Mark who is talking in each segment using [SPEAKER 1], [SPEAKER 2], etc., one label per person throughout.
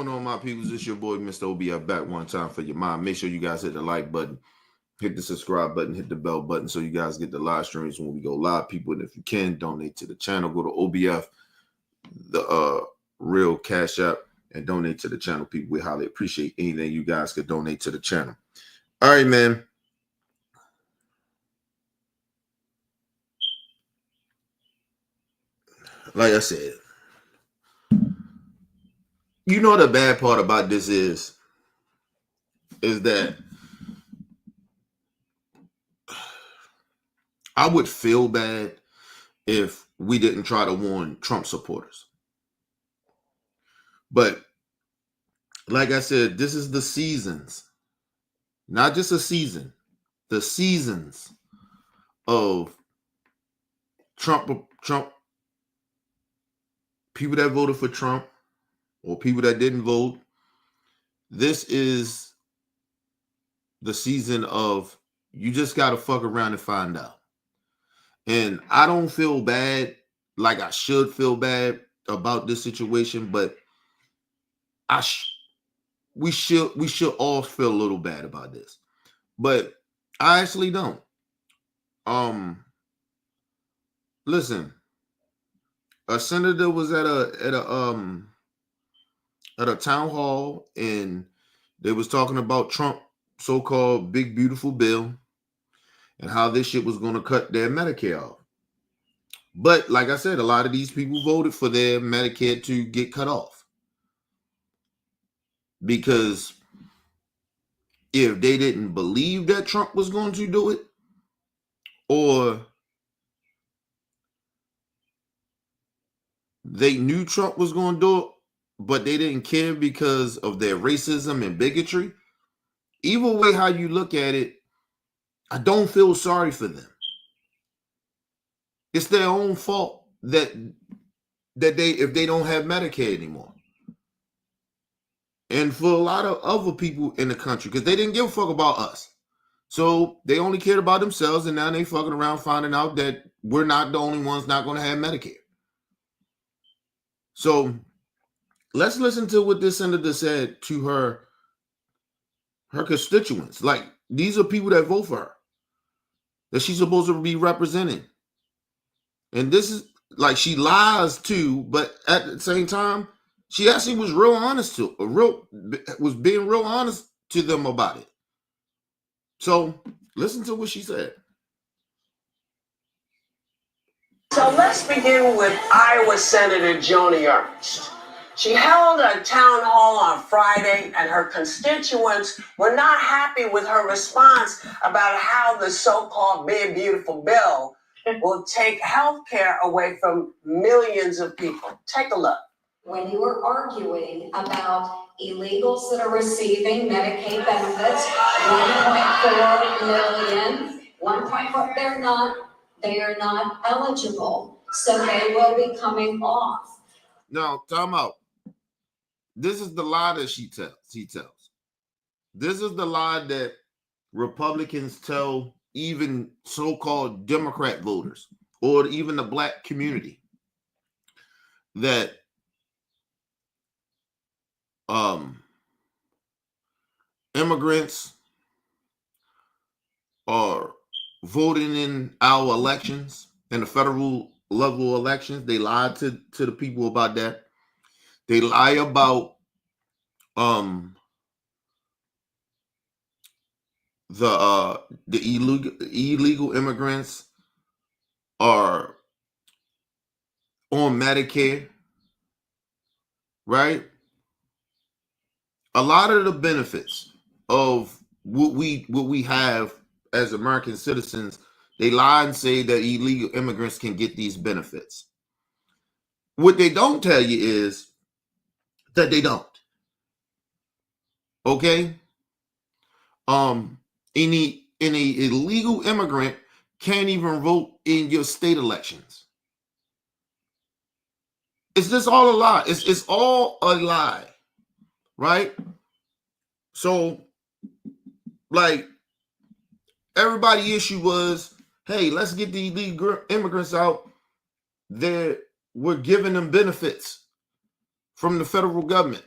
[SPEAKER 1] on, my peoples? It's your boy, Mr. OBF, back one time for your mind. Make sure you guys hit the like button, hit the subscribe button, hit the bell button so you guys get the live streams when we go live, people. And if you can, donate to the channel. Go to OBF, the real Cash App, and donate to the channel, people. We highly appreciate anything you guys could donate to the channel. All right, man. Like I said, you know the bad part about this is that I would feel bad if we didn't try to warn Trump supporters. But like I said, this is the seasons, not just a season, the seasons of Trump, people that voted for Trump or people that didn't vote. This is the season of you just got to fuck around and find out. And I don't feel bad like I should feel bad about this situation, but we should all feel a little bad about this. But I actually don't. Listen, a senator was at a town hall, and they was talking about Trump so-called big beautiful bill and how this shit was going to cut their Medicare off. But like I said, a lot of these people voted for their Medicare to get cut off, because if they didn't believe that Trump was going to do it, or they knew Trump was going to do it, but they didn't care because of their racism and bigotry, either way how you look at it, I don't feel sorry for them. It's their own fault that if they don't have Medicaid anymore. And for a lot of other people in the country, because they didn't give a fuck about us. So they only cared about themselves, and now they fucking around finding out that we're not the only ones not going to have Medicare. So let's listen to what this senator said to her constituents. Like, these are people that vote for her, that she's supposed to be representing. And this is like, she lies too, but at the same time, she actually was real honest was being real honest to them about it. So listen to what she said.
[SPEAKER 2] So let's begin with Iowa Senator Joni Ernst. She held a town hall on Friday, and her constituents were not happy with her response about how the so-called Big Beautiful Bill will take health care away from millions of people. Take a look.
[SPEAKER 3] When you were arguing about illegals that are receiving Medicaid benefits, 1.4 million, 1.4, they are not eligible, so they will be coming off.
[SPEAKER 1] Now, time out. This is the lie that she tells. This is the lie that Republicans tell even so-called Democrat voters, or even the black community, that immigrants are voting in our elections, in the federal level elections. They lied to the people about that. They lie about the illegal immigrants are on Medicare, right? A lot of the benefits of what we have as American citizens, they lie and say that illegal immigrants can get these benefits. What they don't tell you is that they don't. Okay? Any illegal immigrant can't even vote in your state elections. It's just all a lie. It's all a lie, right? So, like, everybody's issue was, hey, let's get the illegal immigrants out. We're giving them benefits from the federal government.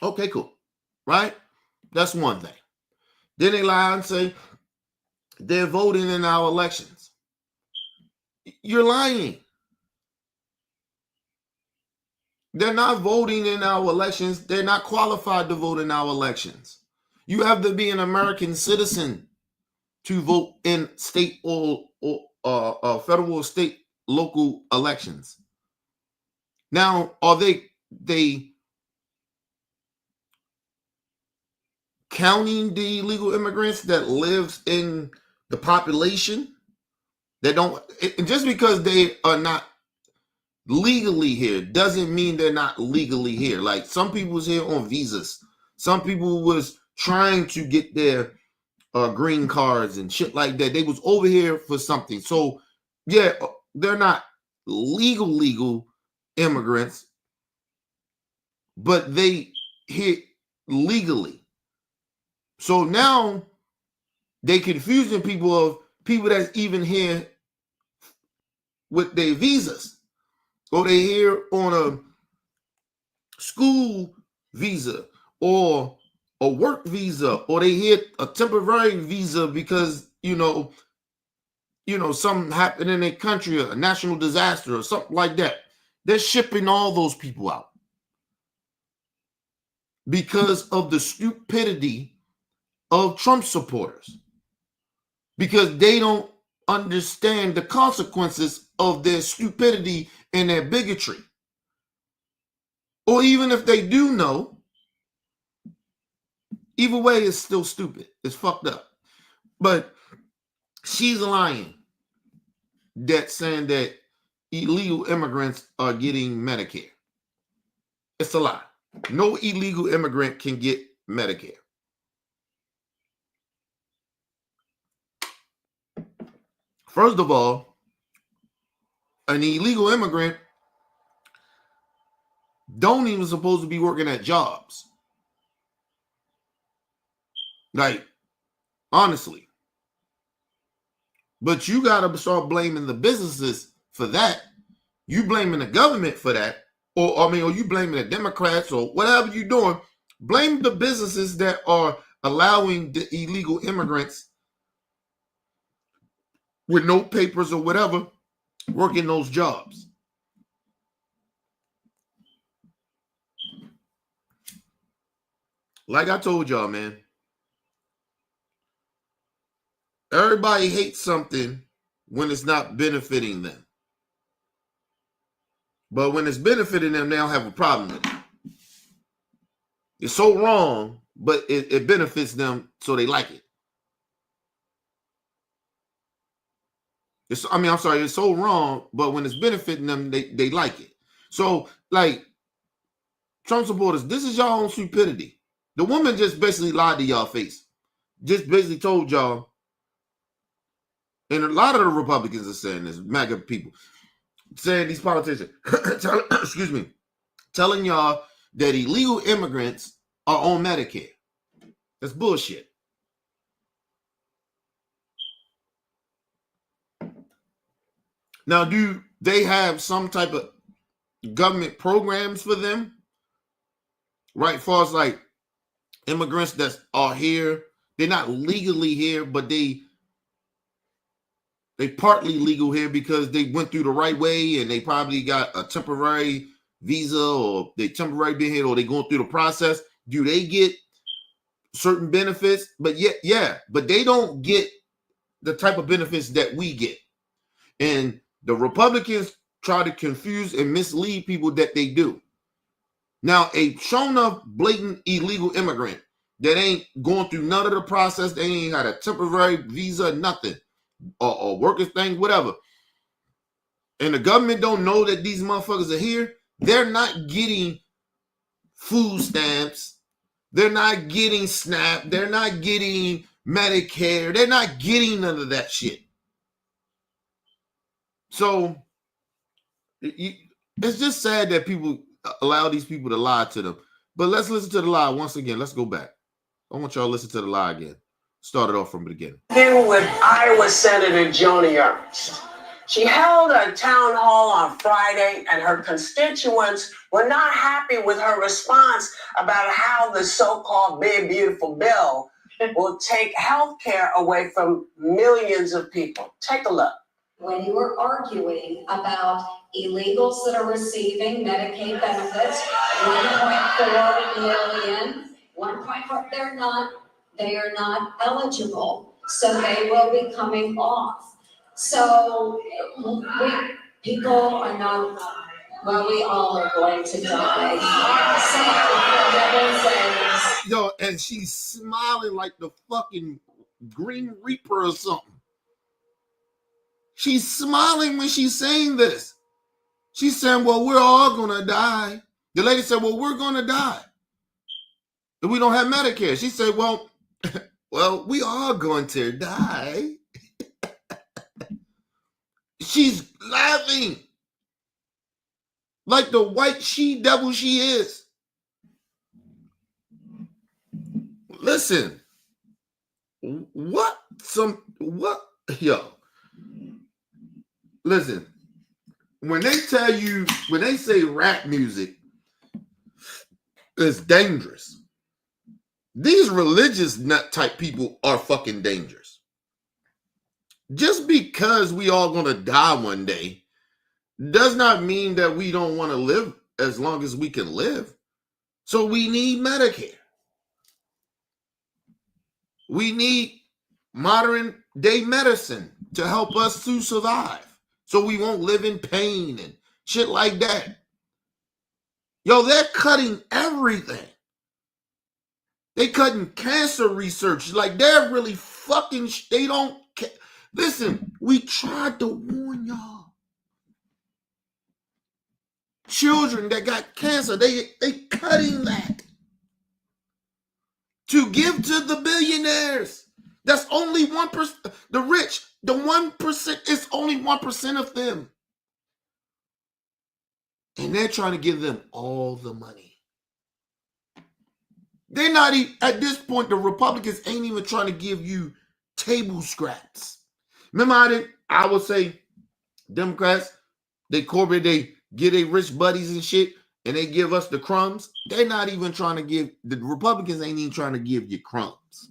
[SPEAKER 1] Okay, cool. Right? That's one thing. Then they lie and say they're voting in our elections. You're lying. They're not voting in our elections. They're not qualified to vote in our elections. You have to be an American citizen to vote in state or federal or state local elections. Now, are they counting the illegal immigrants that lives in the population that don't? Just because they are not legally here doesn't mean they're not legally here. Like some people was here on visas. Some people was trying to get their green cards and shit like that. They was over here for something. So yeah, they're not legal immigrants, but they here legally. So now they confusing people of people that's even here with their visas, or they here on a school visa or a work visa, or they hit a temporary visa because something happened in their country, a national disaster or something like that. They're shipping all those people out because of the stupidity of Trump supporters, because they don't understand the consequences of their stupidity and their bigotry. Or even if they do know, either way, it's still stupid. It's fucked up. But she's lying, that saying that illegal immigrants are getting Medicare. It's a lie. No illegal immigrant can get Medicare. First of all, an illegal immigrant don't even supposed to be working at jobs. Like, honestly. But you got to start blaming the businesses for that. You blaming the government for that. Or you blaming the Democrats or whatever you're doing. Blame the businesses that are allowing the illegal immigrants with no papers or whatever working those jobs. Like I told y'all, man, everybody hates something when it's not benefiting them. But when it's benefiting them, they don't have a problem with it. It's so wrong, but it benefits them, so they like it. It's so wrong, but when it's benefiting them, they like it. So, like, Trump supporters, this is y'all own stupidity. The woman just basically lied to y'all face. Just basically told y'all, and a lot of the Republicans are saying this, MAGA people, saying these politicians, telling y'all that illegal immigrants are on Medicare. That's bullshit. Now, do they have some type of government programs for them? Right, as far as like immigrants that are here, they're not legally here, but they partly legal here because they went through the right way and they probably got a temporary visa, or they temporary been here, or they going through the process. Do they get certain benefits? But but they don't get the type of benefits that we get. And the Republicans try to confuse and mislead people that they do. Now, a shown up blatant illegal immigrant that ain't going through none of the process, they ain't got a temporary visa, nothing, or workers thing, whatever, and the government don't know that these motherfuckers are here, they're not getting food stamps, they're not getting SNAP, they're not getting Medicare, they're not getting none of that shit. So it's just sad that people allow these people to lie to them. But let's listen to the lie once again. Let's go back. I want y'all to listen to the lie again. Start it off from the beginning.
[SPEAKER 2] Begin with Iowa Senator Joni Ernst. She held a town hall on Friday, and her constituents were not happy with her response about how the so-called Big Beautiful Bill will take health care away from millions of people. Take a look.
[SPEAKER 3] When you were arguing about illegals that are receiving Medicaid benefits, 1.4 million, 1.4, they are not eligible, so they will be coming off. So people are not, well, we all are going to die. So, for heaven's sakes.
[SPEAKER 1] Yo, and she's smiling like the fucking Green Reaper or something. She's smiling when she's saying this. She's saying, well, we're all going to die. The lady said, well, we're going to die if we don't have Medicare. She said, well, we are going to die. She's laughing like the white she-devil she is. Listen, yo, listen, when they say rap music is dangerous, these religious nut type people are fucking dangerous. Just because we all gonna die one day does not mean that we don't want to live as long as we can live. So we need Medicare. We need modern day medicine to help us to survive so we won't live in pain and shit like that. Yo, they're cutting everything. They cutting cancer research. Like, they're really fucking, they don't care. Listen, we tried to warn y'all. Children that got cancer, they cutting that to give to the billionaires. That's only 1%. The rich, the 1% is only 1% of them. And they're trying to give them all the money. They're not even, at this point, the Republicans ain't even trying to give you table scraps. Remember I would say Democrats, they get their rich buddies and shit, and they give us the crumbs. They're not even trying to give, the Republicans ain't even trying to give you crumbs.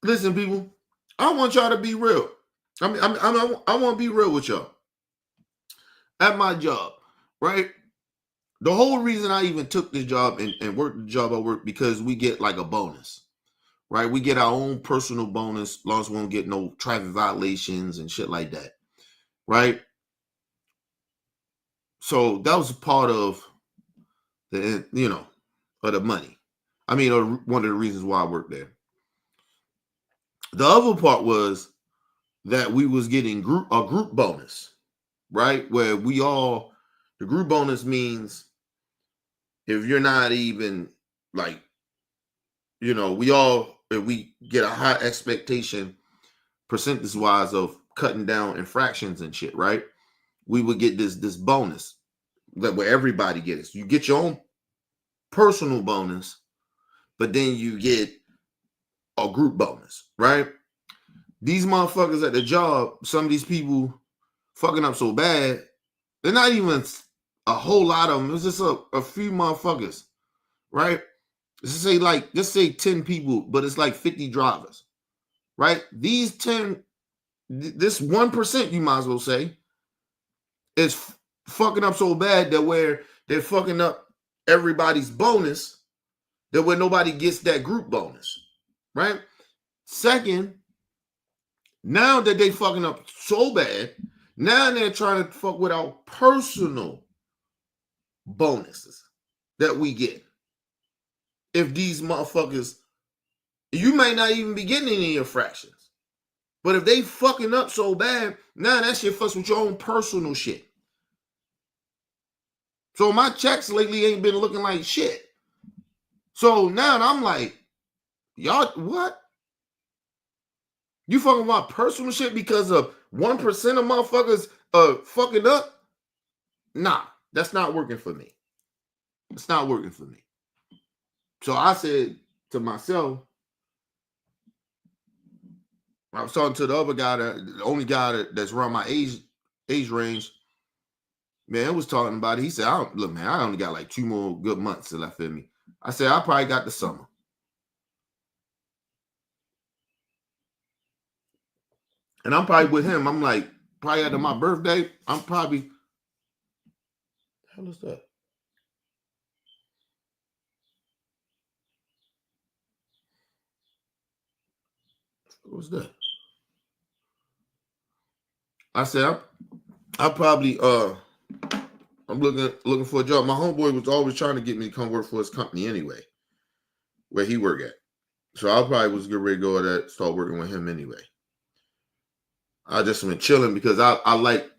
[SPEAKER 1] Listen, people, I want y'all to be real. I want to be real with y'all. At my job, right? The whole reason I even took this job and worked the job I work, because we get like a bonus, right? We get our own personal bonus, as long as we don't get no traffic violations and shit like that, right? So that was a part of the, of the money. I mean, one of the reasons why I worked there. The other part was that we was getting a group bonus, right? Where the group bonus means if you're not even like, if we get a high expectation percentage wise of cutting down infractions and shit, right? We would get this bonus that where everybody gets. You get your own personal bonus, but then you get a group bonus, right? These motherfuckers at the job, some of these people fucking up so bad, they're not even a whole lot of them. It's just a few motherfuckers, right? Let's say 10 people, but it's like 50 drivers, right? These 10, this 1%, you might as well say, is fucking up so bad that where they're fucking up everybody's bonus, that where nobody gets that group bonus, right? Second, now that they fucking up so bad, now they're trying to fuck with our personal bonuses that we get. If these motherfuckers, you may not even be getting any infractions, but if they fucking up so bad, now that shit fucks with your own personal shit. So my checks lately ain't been looking like shit. So now I'm like, y'all, what? You fucking my personal shit because of 1% of motherfuckers fucking up? Nah, that's not working for me. It's not working for me. So I said to myself, I was talking to the other guy, the only guy that's around my age range. Man, I was talking about it. He said, look, man, I only got like 2 more good months left in me. I said, I probably got the summer. And I'm probably with him. I'm like, probably after my birthday, I'm probably, hell is that? What was that? I said, I probably, I'm looking for a job. My homeboy was always trying to get me to come work for his company anyway, where he work at. So I probably was getting ready to go there, start working with him anyway. I just been chilling because I like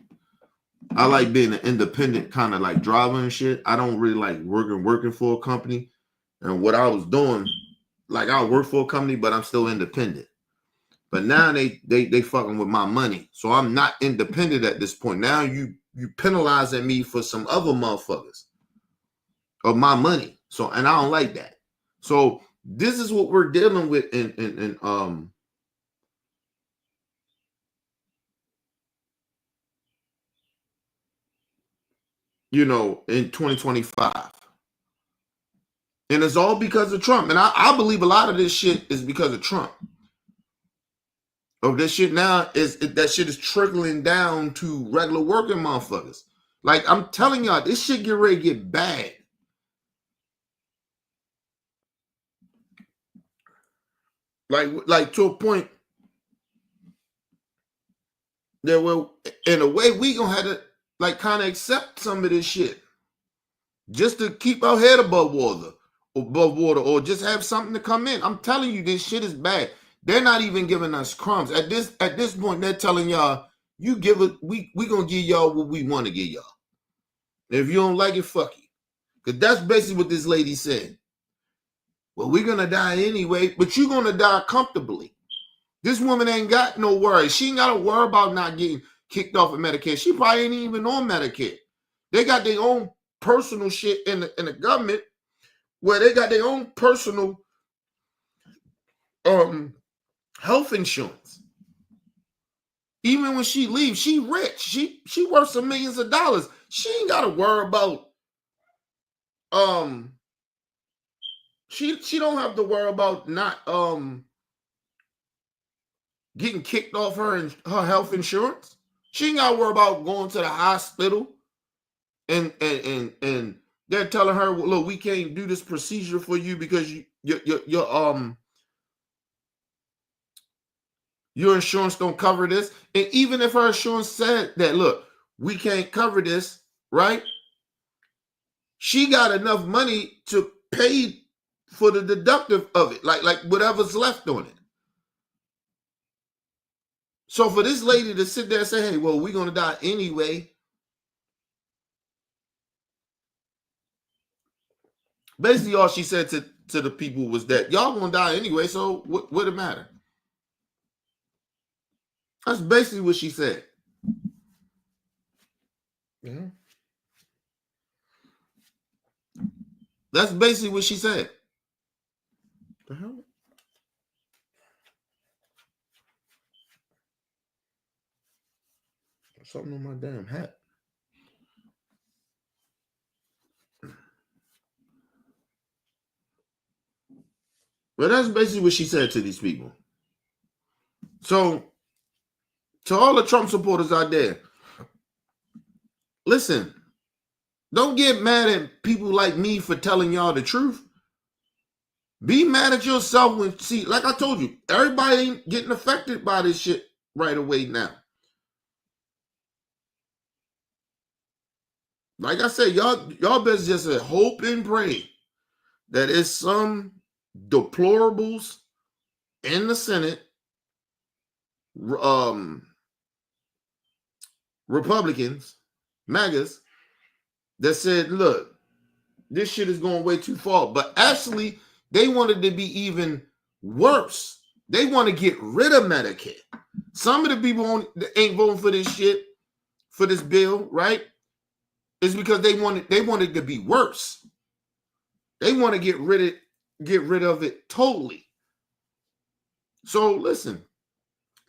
[SPEAKER 1] being an independent kind of like driver and shit. I don't really like working for a company. And what I was doing, like I work for a company, but I'm still independent. But now they fucking with my money. So I'm not independent at this point. Now you penalizing me for some other motherfuckers of my money. So, and I don't like that. So this is what we're dealing with in you know, in 2025. And it's all because of Trump. And I believe a lot of this shit is because of Trump. Of this shit now that shit is trickling down to regular working motherfuckers. Like I'm telling y'all, this shit get ready to get bad. Like to a point that will, in a way, we gonna have to like kind of accept some of this shit just to keep our head above water, or just have something to come in. I'm telling you, this shit is bad. They're not even giving us crumbs at this point. They're telling y'all, you give it, we gonna give y'all what we want to give y'all. If you don't like it, fuck you. Because that's basically what this lady said. Well, we're gonna die anyway, but you're gonna die comfortably. This woman ain't got no worries. She ain't got to worry about not getting kicked off of Medicare. She probably ain't even on Medicare. They got their own personal shit in the government where they got their own personal health insurance. Even when she leaves, she rich. She worth some millions of dollars. She ain't got to worry about she don't have to worry about not getting kicked off her health insurance. She ain't got to worry about going to the hospital and they're telling her, well, look, we can't do this procedure for you because your insurance don't cover this. And even if her insurance said that, look, we can't cover this, right? She got enough money to pay for the deductive of it, like whatever's left on it. So for this lady to sit there and say, hey, well, we're going to die anyway. Basically, all she said to the people was that y'all going to die anyway, so what it matter? That's basically what she said. Yeah. That's basically what she said. The hell? Something on my damn hat. But that's basically what she said to these people. So, to all the Trump supporters out there, listen, don't get mad at people like me for telling y'all the truth. Be mad at yourself when, see, like I told you, everybody ain't getting affected by this shit right away now. Like I said, y'all best just hope and pray that it's some deplorables in the Senate, Republicans, MAGAs, that said, look, this shit is going way too far. But actually, they wanted to be even worse. They want to get rid of Medicaid. Some of the people ain't voting for this shit, for this bill, right? It's because they wanted to be worse. They want to get rid of it totally. So listen,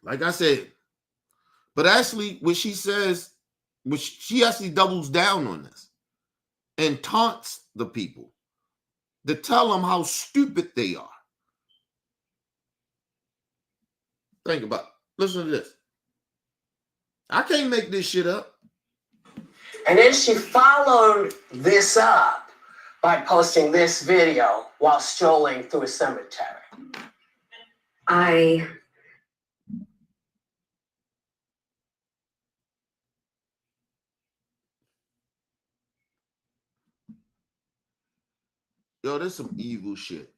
[SPEAKER 1] like I said, but actually what she says, which she actually doubles down on this and taunts the people to tell them how stupid they are. Think about it. Listen to this. I can't make this shit up.
[SPEAKER 2] And then she followed this up by posting this video while strolling through a cemetery.
[SPEAKER 1] Yo, there's some evil shit.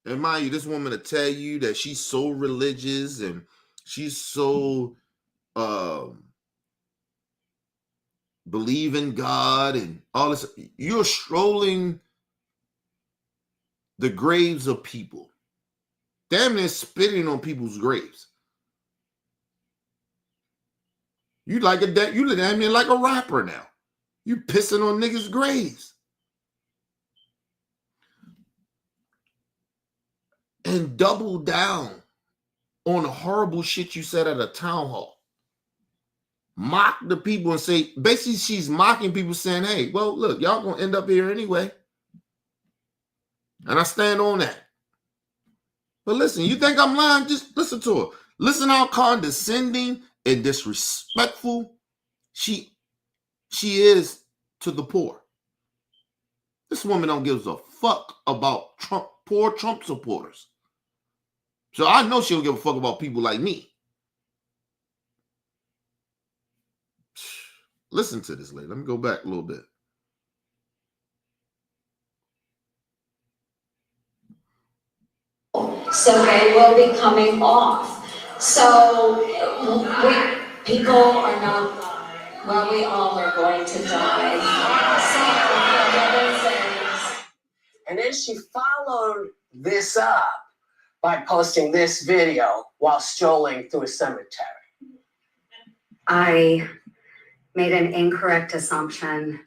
[SPEAKER 1] And mind you, this woman to tell you that she's so religious and she's so believe in God and all this. You're strolling the graves of people. Damn near spitting on people's graves. You damn near like a rapper now. You pissing on niggas' graves. And double down on the horrible shit you said at a town hall. Mock the people and say, basically she's mocking people saying, hey, well, look, y'all gonna end up here anyway. And I stand on that. But listen, you think I'm lying? Just listen to her. Listen how condescending and disrespectful she is to the poor. This woman don't give a fuck about poor Trump supporters. So I know she don't give a fuck about people like me. Listen to this lady. Let me go back a little bit.
[SPEAKER 3] So they will be coming off. So people are not, well, we all are going to die.
[SPEAKER 2] And then she followed this up by posting this video while strolling through a cemetery.
[SPEAKER 3] I made an incorrect assumption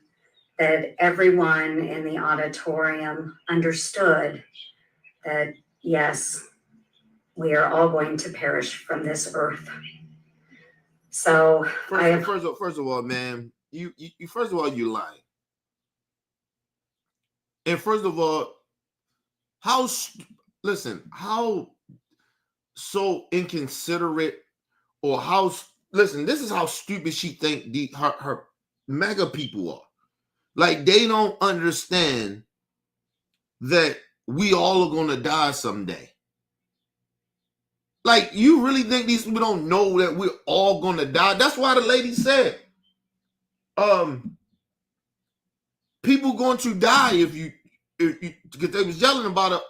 [SPEAKER 3] that everyone in the auditorium understood that, yes, we are all going to perish from this earth. So
[SPEAKER 1] first of all, man, you first of all, you lying. And first of all, how so inconsiderate, or listen, this is how stupid she think her mega people are. Like, they don't understand that we all are gonna die someday. Like, you really think these people don't know that we're all gonna die? That's why the lady said, people going to die if you because they was yelling about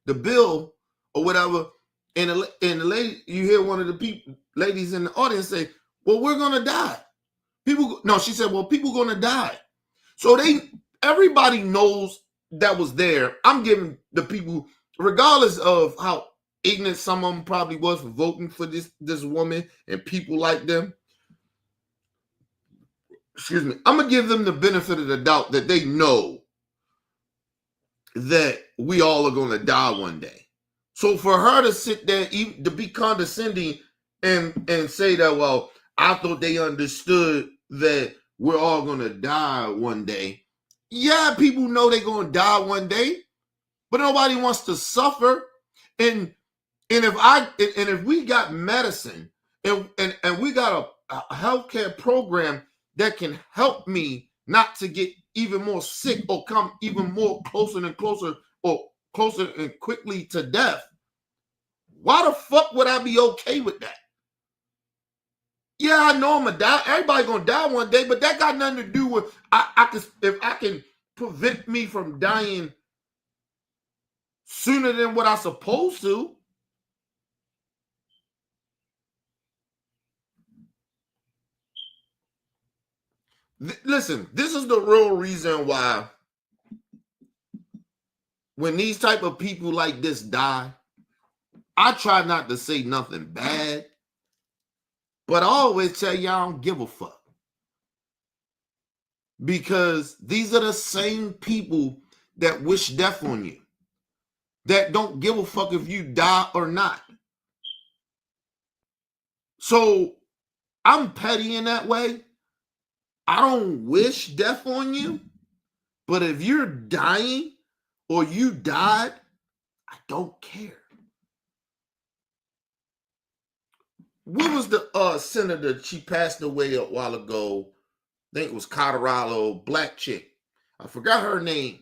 [SPEAKER 1] the bill or whatever, and the lady, you hear one of the ladies in the audience say, well, we're gonna die. She said, well, people gonna die. So everybody knows that was there. I'm giving the people, regardless of how ignorant some of them probably was for voting for this woman and people like them, excuse me, I'm gonna give them the benefit of the doubt that they know that we all are gonna die one day. So for her to sit there, even to be condescending and say that, well, I thought they understood that we're all gonna die one day. Yeah, people know they're gonna die one day, but nobody wants to suffer. And if we got medicine and we got a healthcare program that can help me not to get even more sick or come even more closer and closer and quickly to death, why the fuck would I be okay with that? Yeah, I know I'm gonna die. Everybody gonna die one day, but that got nothing to do with if I can prevent me from dying sooner than what I'm supposed to. Listen, this is the real reason why when these type of people like this die, I try not to say nothing bad, but I always tell you I don't give a fuck. because these are the same people that wish death on you, that don't give a fuck if you die or not. So I'm petty in that way. I don't wish death on you, but if you're dying or you died, I don't care. What was the senator? She passed away a while ago. I think it was Colorado, black chick. I forgot her name.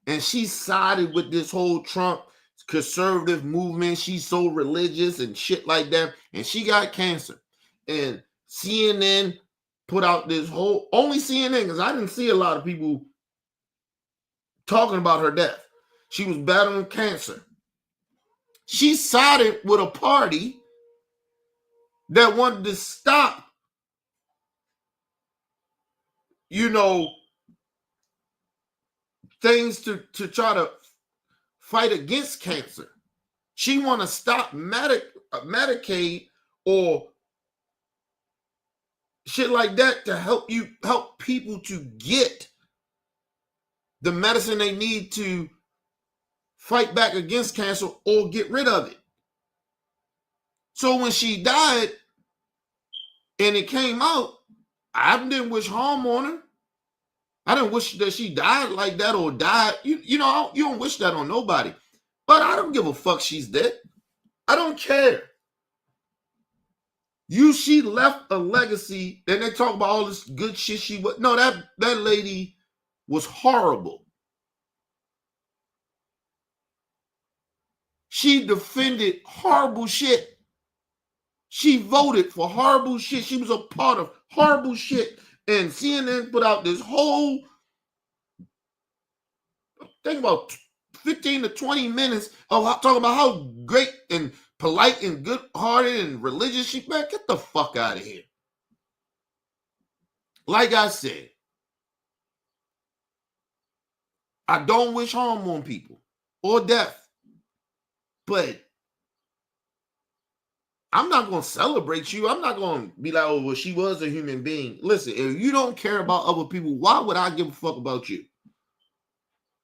[SPEAKER 1] And she sided with this whole Trump conservative movement. She's so religious and shit like that. And she got cancer. And CNN put out this whole, only CNN, because I didn't see a lot of people talking about her death. She was battling cancer. She sided with a party that wanted to stop, things to try to fight against cancer. She want to stop Medicaid or shit like that to help people to get the medicine they need to fight back against cancer or get rid of it. So when she died and it came out, I didn't wish harm on her. I didn't wish that she died like that or died. You don't wish that on nobody. But I don't give a fuck she's dead. I don't care. She left a legacy, and they talk about all this good shit she was. No, that lady was horrible. She defended horrible shit. She voted for horrible shit. She was a part of horrible shit. And CNN put out this whole, think about 15 to 20 minutes of talking about how great and polite and good-hearted and religious she, man, get the fuck out of here. Like I said, I don't wish harm on people or death, but I'm not going to celebrate you. I'm not going to be like, oh, well, she was a human being. Listen, if you don't care about other people, why would I give a fuck about you?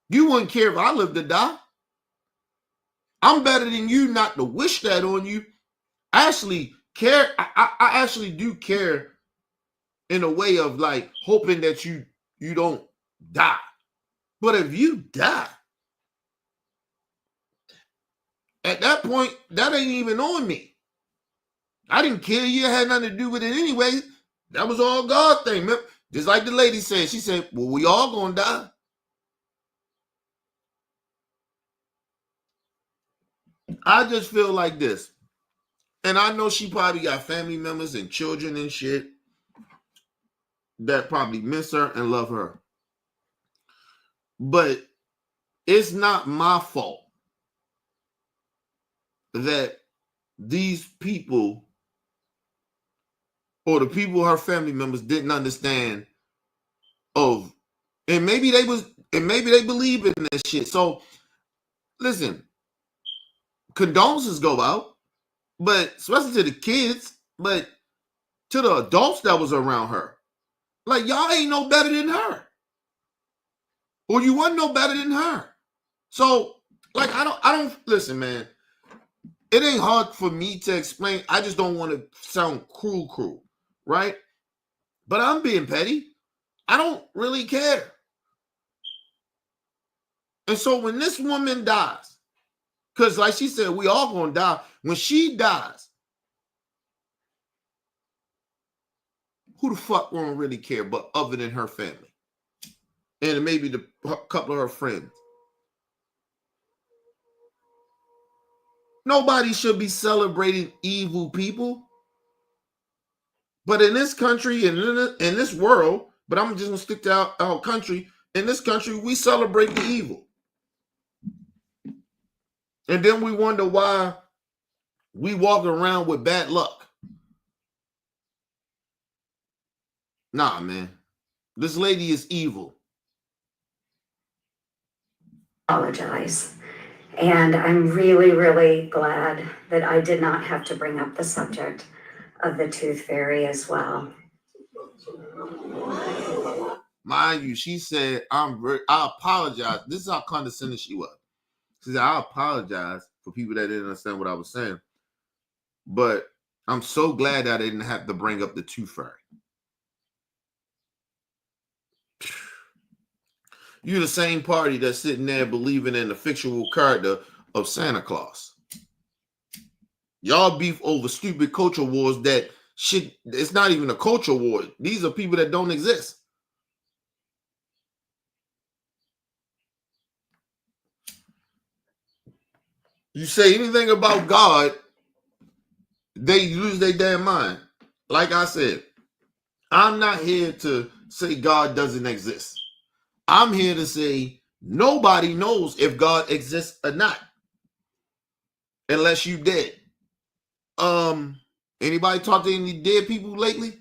[SPEAKER 1] You wouldn't care if I lived to die. I'm better than you not to wish that on you. I actually care. I actually do care in a way of like hoping that you don't die. But if you die, at that point, that ain't even on me. I didn't kill you. It had nothing to do with it anyway. That was all God thing. Just like the lady said. She said, well, we all gonna die. I just feel like this. And I know she probably got family members and children and shit that probably miss her and love her. But it's not my fault that these people or the people, her family members, didn't understand and maybe they believe in this shit. So listen, condolences go out, but especially to the kids, but to the adults that was around her. Like, y'all ain't no better than her. Or you wasn't no better than her. So, like, I don't listen, man. It ain't hard for me to explain. I just don't want to sound cruel, right? But I'm being petty. I don't really care. And so when this woman dies, because like she said, we all gonna die. When she dies, who the fuck won't really care but other than her family? And maybe a couple of her friends. Nobody should be celebrating evil people. But in this country and in this world, but I'm just going to stick to our country. In this country, we celebrate the evil. And then we wonder why we walk around with bad luck. Nah, man. This lady is evil.
[SPEAKER 3] Apologize. And I'm really, really glad that I did not have to bring up the subject of the tooth fairy as well.
[SPEAKER 1] Mind you, she said, I apologize. This is how condescending she was. She said, I apologize for people that didn't understand what I was saying. But I'm so glad I didn't have to bring up the tooth fairy. You're the same party that's sitting there believing in the fictional character of Santa Claus. Y'all beef over stupid culture wars that shit, it's not even a culture war. These are people that don't exist. You say anything about God, they lose their damn mind. Like I said, I'm not here to say God doesn't exist. I'm here to say nobody knows if God exists or not. Unless you dead. Anybody talk to any dead people lately?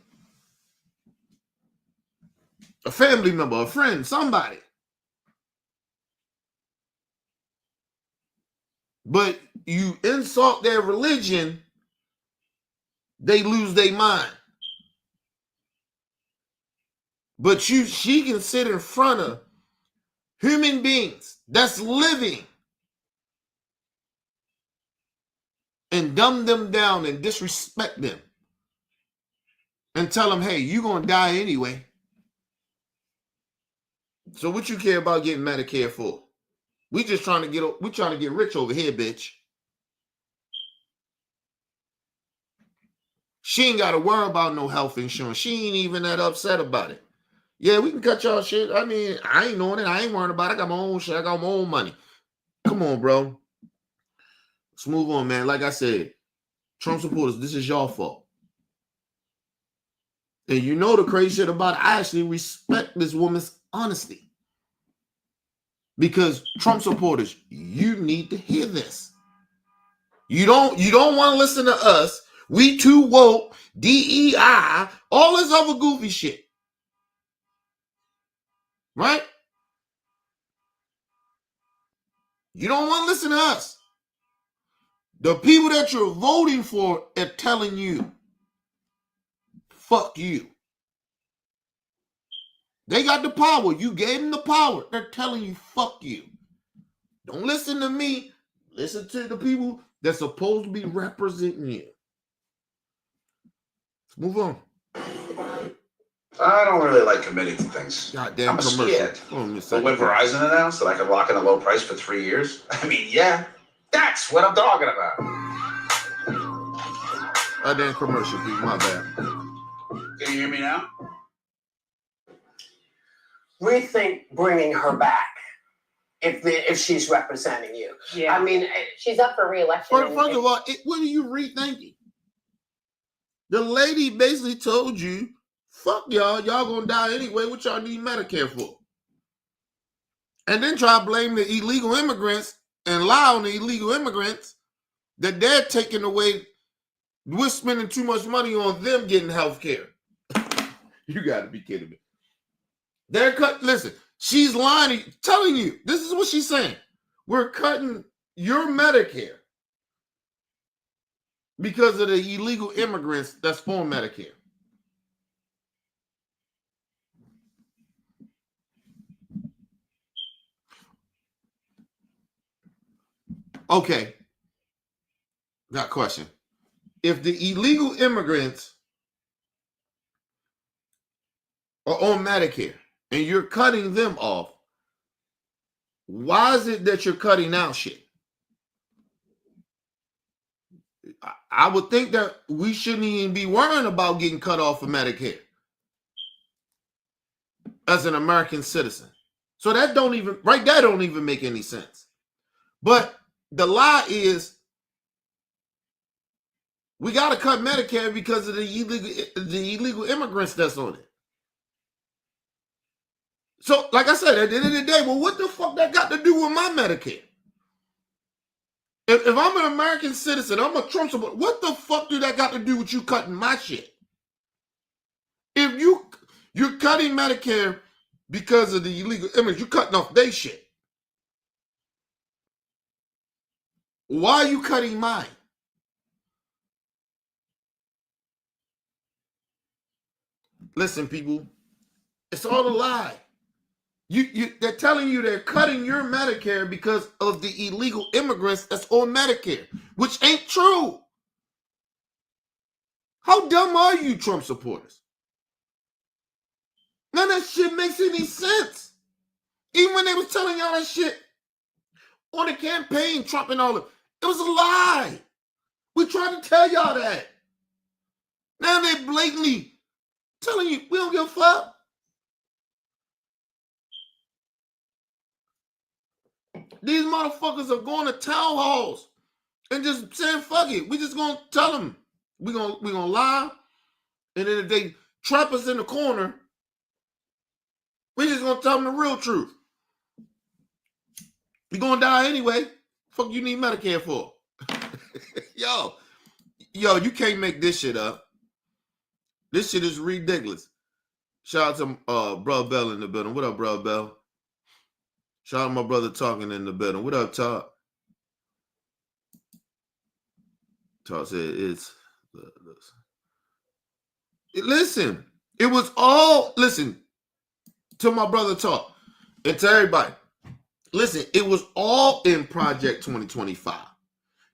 [SPEAKER 1] A family member, a friend, somebody. But you insult their religion, they lose their mind. But she can sit in front of human beings that's living and dumb them down and disrespect them and tell them, hey, you're going to die anyway. So what you care about getting Medicare for? We trying to get rich over here, bitch. She ain't got to worry about no health insurance. She ain't even that upset about it. Yeah, we can cut y'all shit. I mean, I ain't knowing it. I ain't worrying about it. I got my own shit. I got my own money. Come on, bro. Let's move on, man. Like I said, Trump supporters, this is y'all fault. And you know the crazy shit about it, I actually respect this woman's honesty. Because Trump supporters, you need to hear this. You don't want to listen to us. We too woke, DEI, all this other goofy shit. Right? You don't want to listen to us. The people that you're voting for are telling you, fuck you. They got the power. You gave them the power. They're telling you, fuck you. Don't listen to me. Listen to the people that's supposed to be representing you. Let's move on.
[SPEAKER 4] I don't really like committing to things.
[SPEAKER 1] Goddamn
[SPEAKER 4] I'm
[SPEAKER 1] commercial.
[SPEAKER 4] scared. But when Verizon announced that I could lock in a low price for 3 years, I mean, yeah, that's what I'm talking about.
[SPEAKER 1] Goddamn commercial, people. My bad.
[SPEAKER 4] Can you hear me now?
[SPEAKER 2] Rethink bringing her back if she's representing you.
[SPEAKER 5] Yeah.
[SPEAKER 2] I mean,
[SPEAKER 5] She's up for re-election.
[SPEAKER 1] First of all, what are you rethinking? The lady basically told you, fuck y'all gonna die anyway. What y'all need Medicare for? And then try to blame the illegal immigrants and lie on the illegal immigrants that they're taking away. We're spending too much money on them getting health care. You gotta be kidding me. Listen, she's lying, telling you, this is what she's saying. We're cutting your Medicare because of the illegal immigrants that's for Medicare. Okay. Got a question. If the illegal immigrants are on Medicare and you're cutting them off, why is it that you're cutting out shit? I would think that we shouldn't even be worrying about getting cut off of Medicare as an American citizen. So that don't even make any sense. But the lie is we got to cut Medicare because of the illegal immigrants that's on it. So, like I said, at the end of the day, well, what the fuck that got to do with my Medicare? If I'm an American citizen, I'm a Trump supporter, what the fuck do that got to do with you cutting my shit? If you're cutting Medicare because of the illegal immigrants, you're cutting off their shit. Why are you cutting mine? Listen, people, it's all a lie. They're telling you they're cutting your Medicare because of the illegal immigrants that's on Medicare, which ain't true. How dumb are you, Trump supporters? None of that shit makes any sense. Even when they was telling y'all that shit on the campaign, Trump and all of it was a lie. We tried to tell y'all that. Now they blatantly telling you we don't give a fuck. These motherfuckers are going to town halls and just saying fuck it. We just gonna tell them we gonna lie, and then if they trap us in the corner, we just gonna tell them the real truth. You're gonna die anyway. Fuck you need Medicare for? Yo, you can't make this shit up. This shit is ridiculous. Shout out to Brother Bell in the building. What up, Brother Bell? Shout out to my brother talking in the building. What up, Todd? Todd said it's listen. It was all listen to my brother talk and to everybody. Listen, it was all in Project 2025.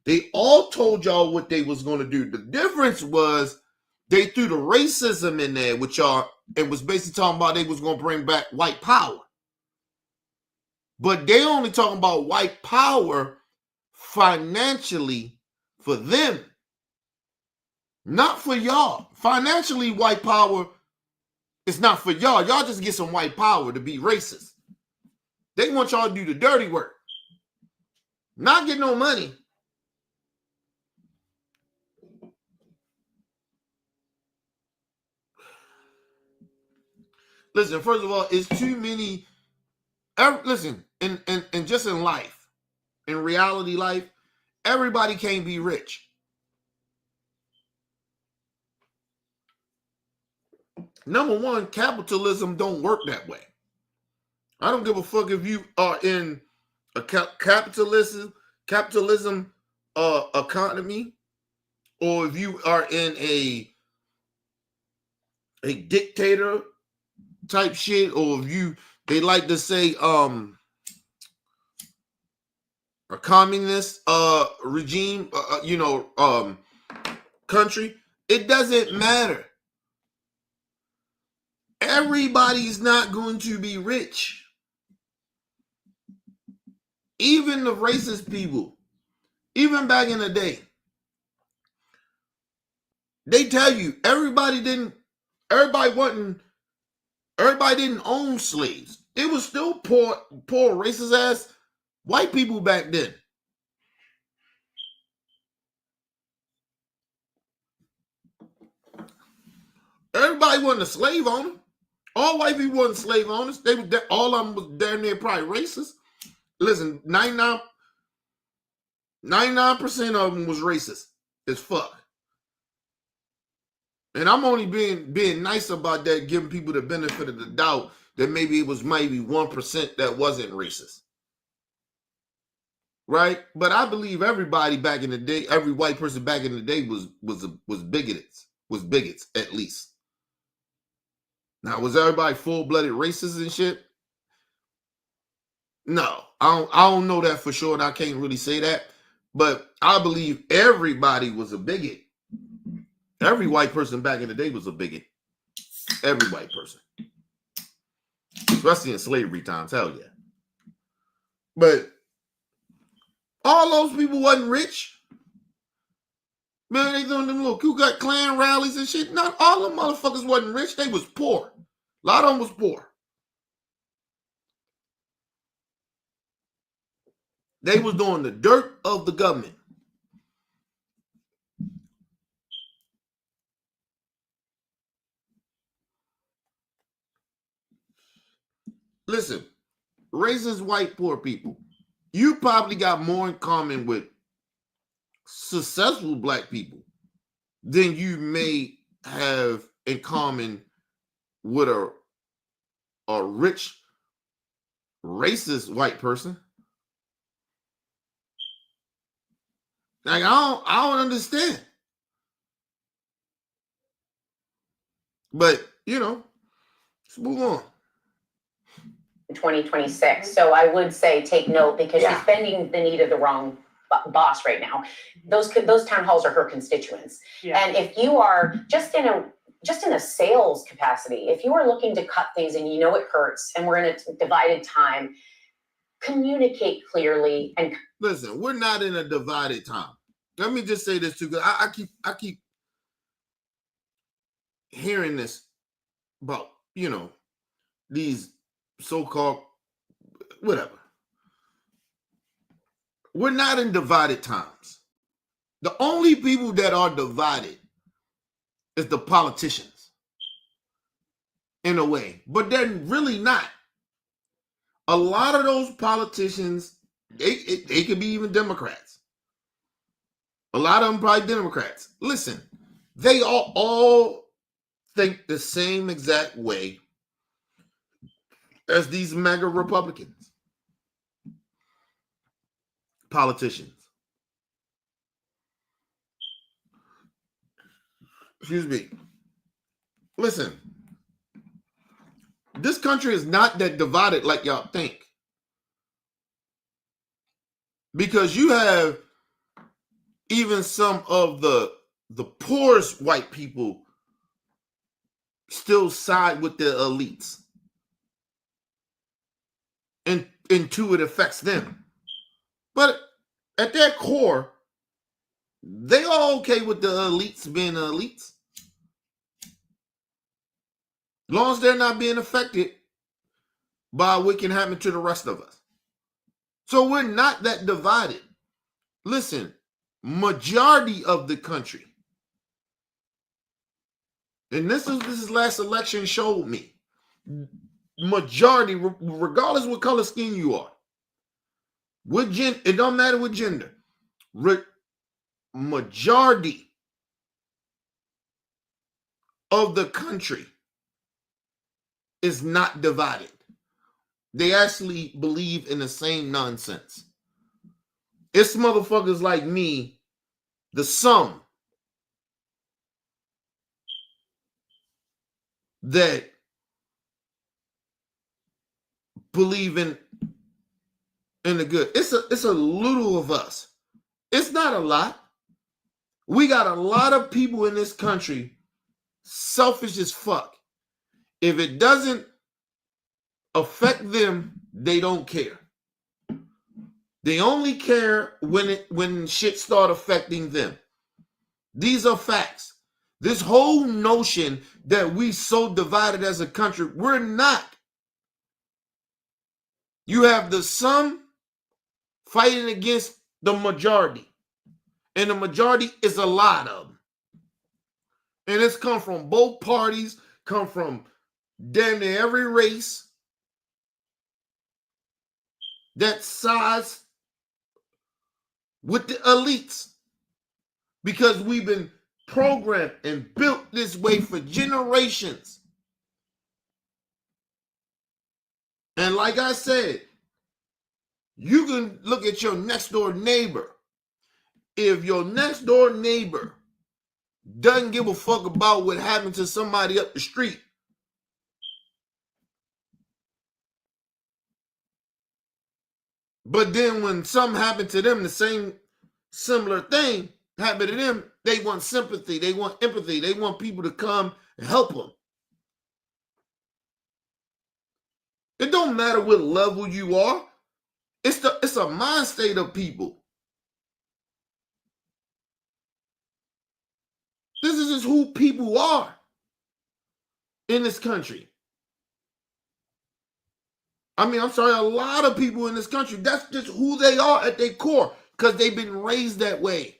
[SPEAKER 1] They all told y'all what they was going to do. The difference was they threw the racism in there with y'all and was basically talking about they was going to bring back white power. But they only talking about white power financially for them, not for y'all. Financially, white power is not for y'all. Y'all just get some white power to be racist. They want y'all to do the dirty work, not get no money. Listen, first of all, it's too many. Listen, and just in life, in reality life, everybody can't be rich. Number one, capitalism don't work that way. I don't give a fuck if you are in a capitalism economy, or if you are in a dictator type shit, or if they like to say a communist regime, country. It doesn't matter. Everybody's not going to be rich. Even the racist people, even back in the day, they tell you everybody didn't own slaves. It was still poor racist ass white people back then. Everybody wasn't a slave owner. All white people wasn't slave owners. All of them was damn near probably racist. Listen, 99% of them was racist as fuck. And I'm only being nice about that, giving people the benefit of the doubt that maybe it was 1% that wasn't racist. Right? But I believe everybody back in the day, every white person back in the day was bigots at least. Now, was everybody full-blooded racist and shit? No, I don't know that for sure, and I can't really say that. But I believe everybody was a bigot. Every white person back in the day was a bigot. Every white person. Especially in slavery times, hell yeah. But all those people wasn't rich. Man, they doing them little Ku Klux Klan rallies and shit. Not all them motherfuckers wasn't rich. They was poor. A lot of them was poor. They was doing the dirt of the government. Listen, racist white poor people, you probably got more in common with successful black people than you may have in common with a rich racist white person. Like I don't understand. But let's move on.
[SPEAKER 5] in 2026. So I would say take note, because she's bending the knee to the wrong boss right now. Those town halls are her constituents. Yeah. And if you are just in a sales capacity, if you are looking to cut things and you know it hurts, and we're in a divided time, communicate clearly. And
[SPEAKER 1] listen, we're not in a divided time. Let me just say this too, because I keep hearing this about, these so-called whatever. We're not in divided times. The only people that are divided is the politicians, in a way, but they're really not. A lot of those politicians, they could be even Democrats. A lot of them probably Democrats. Listen, they all think the same exact way as these mega Republicans, politicians. Excuse me. Listen, this country is not that divided like y'all think. Because you have even some of the poorest white people still side with the elites. And until it affects them. But at their core, they are okay with the elites being the elites. As long as they're not being affected by what can happen to the rest of us. So we're not that divided. Listen, majority of the country, and this last election showed me, majority, regardless what color skin you are, it don't matter what gender, majority of the country is not divided. They actually believe in the same nonsense. It's motherfuckers like me, the sum, that believe in the good. It's a little of us. It's not a lot. We got a lot of people in this country selfish as fuck. If it doesn't affect them, they don't care. They only care when shit start affecting them. These are facts. This whole notion that we so divided as a country, we're not. You have the some fighting against the majority. And the majority is a lot of them. And it's come from both parties, come from damn near every race that sides with the elites. Because we've been programmed and built this way for generations. And like I said, you can look at your next door neighbor. If your next door neighbor doesn't give a fuck about what happened to somebody up the street, but then when something happened to them, the same similar thing happened to them, they want sympathy, they want empathy, they want people to come and help them. It don't matter what level you are. It's a mind state of people. This is just who people are in this country. I mean, I'm sorry, a lot of people in this country, that's just who they are at their core, because they've been raised that way.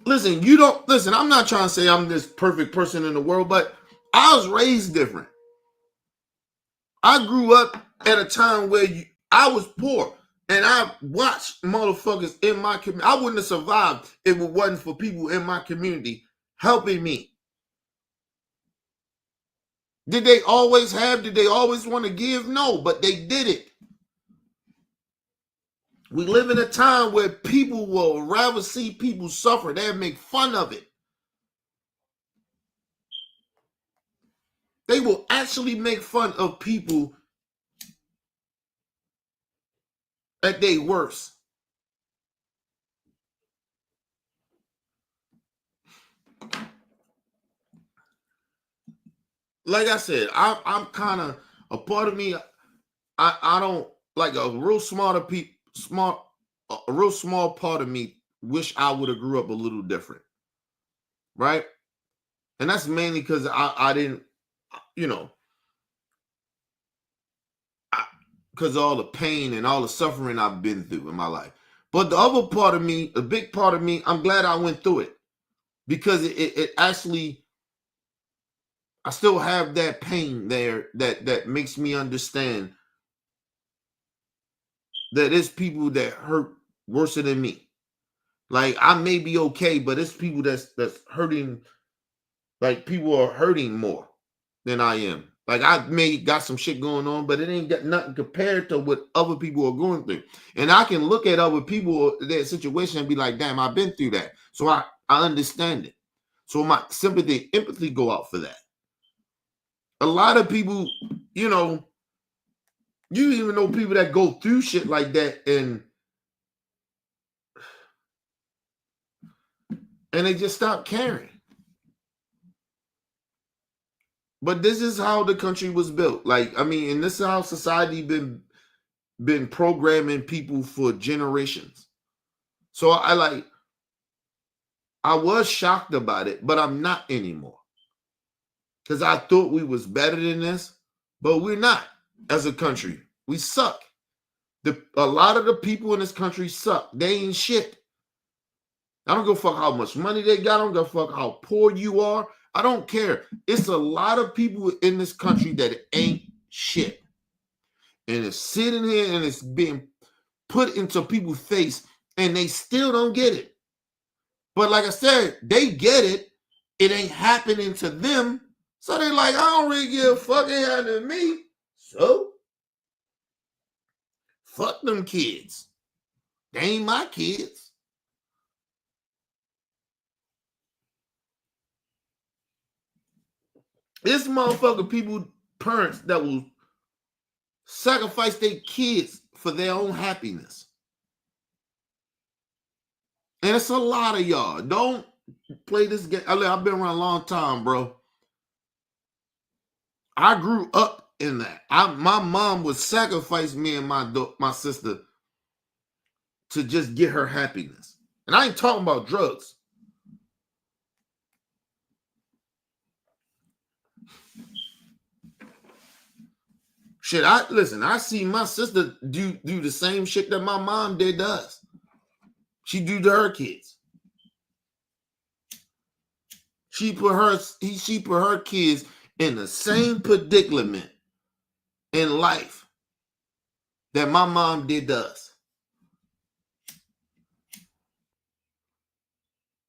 [SPEAKER 1] Listen, I'm not trying to say I'm this perfect person in the world, but I was raised different. I grew up at a time where I was poor, and I watched motherfuckers in my community. I wouldn't have survived if it wasn't for people in my community helping me. Did they always want to give? No, but they did it. We live in a time where people will rather see people suffer. They'll make fun of it. They will actually make fun of people at their worst. Like I said, I'm kind of a part of me. I don't like a real a real small part of me wish I would have grew up a little different, right? And that's mainly because I didn't, you know, because of all the pain and all the suffering I've been through in my life. But the other part of me, a big part of me, I'm glad I went through it because it actually, I still have that pain there that makes me understand that it's people that hurt worse than me. Like I may be okay, but it's people that's hurting. Like people are hurting more than I am. Like I may got some shit going on, but it ain't got nothing compared to what other people are going through. And I can look at other people, their situation, and be like, damn, I've been through that. So I understand it. So my sympathy, empathy go out for that. A lot of people, you know, you even know people that go through shit like that and they just stop caring. But this is how the country was built. Like, I mean, and this is how society been programming people for generations. So I was shocked about it, but I'm not anymore. Because I thought we was better than this, but we're not as a country. We suck. A lot of the people in this country suck. They ain't shit. I don't give a fuck how much money they got. I don't give a fuck how poor you are. I don't care. It's a lot of people in this country that ain't shit. And it's sitting here and it's being put into people's face and they still don't get it. But like I said, they get it. It ain't happening to them. So they're like, I don't really give a fuck. It happening to me. So, fuck them kids. They ain't my kids. This motherfucker people, parents that will sacrifice their kids for their own happiness. And it's a lot of y'all. Don't play this game. I've been around a long time, bro. I grew up in that. My mom would sacrifice me and my sister to just get her happiness. And I ain't talking about drugs. Shit, I see my sister do the same shit that my mom did to us. She do to her kids. She put her kids in the same predicament in life that my mom did to us.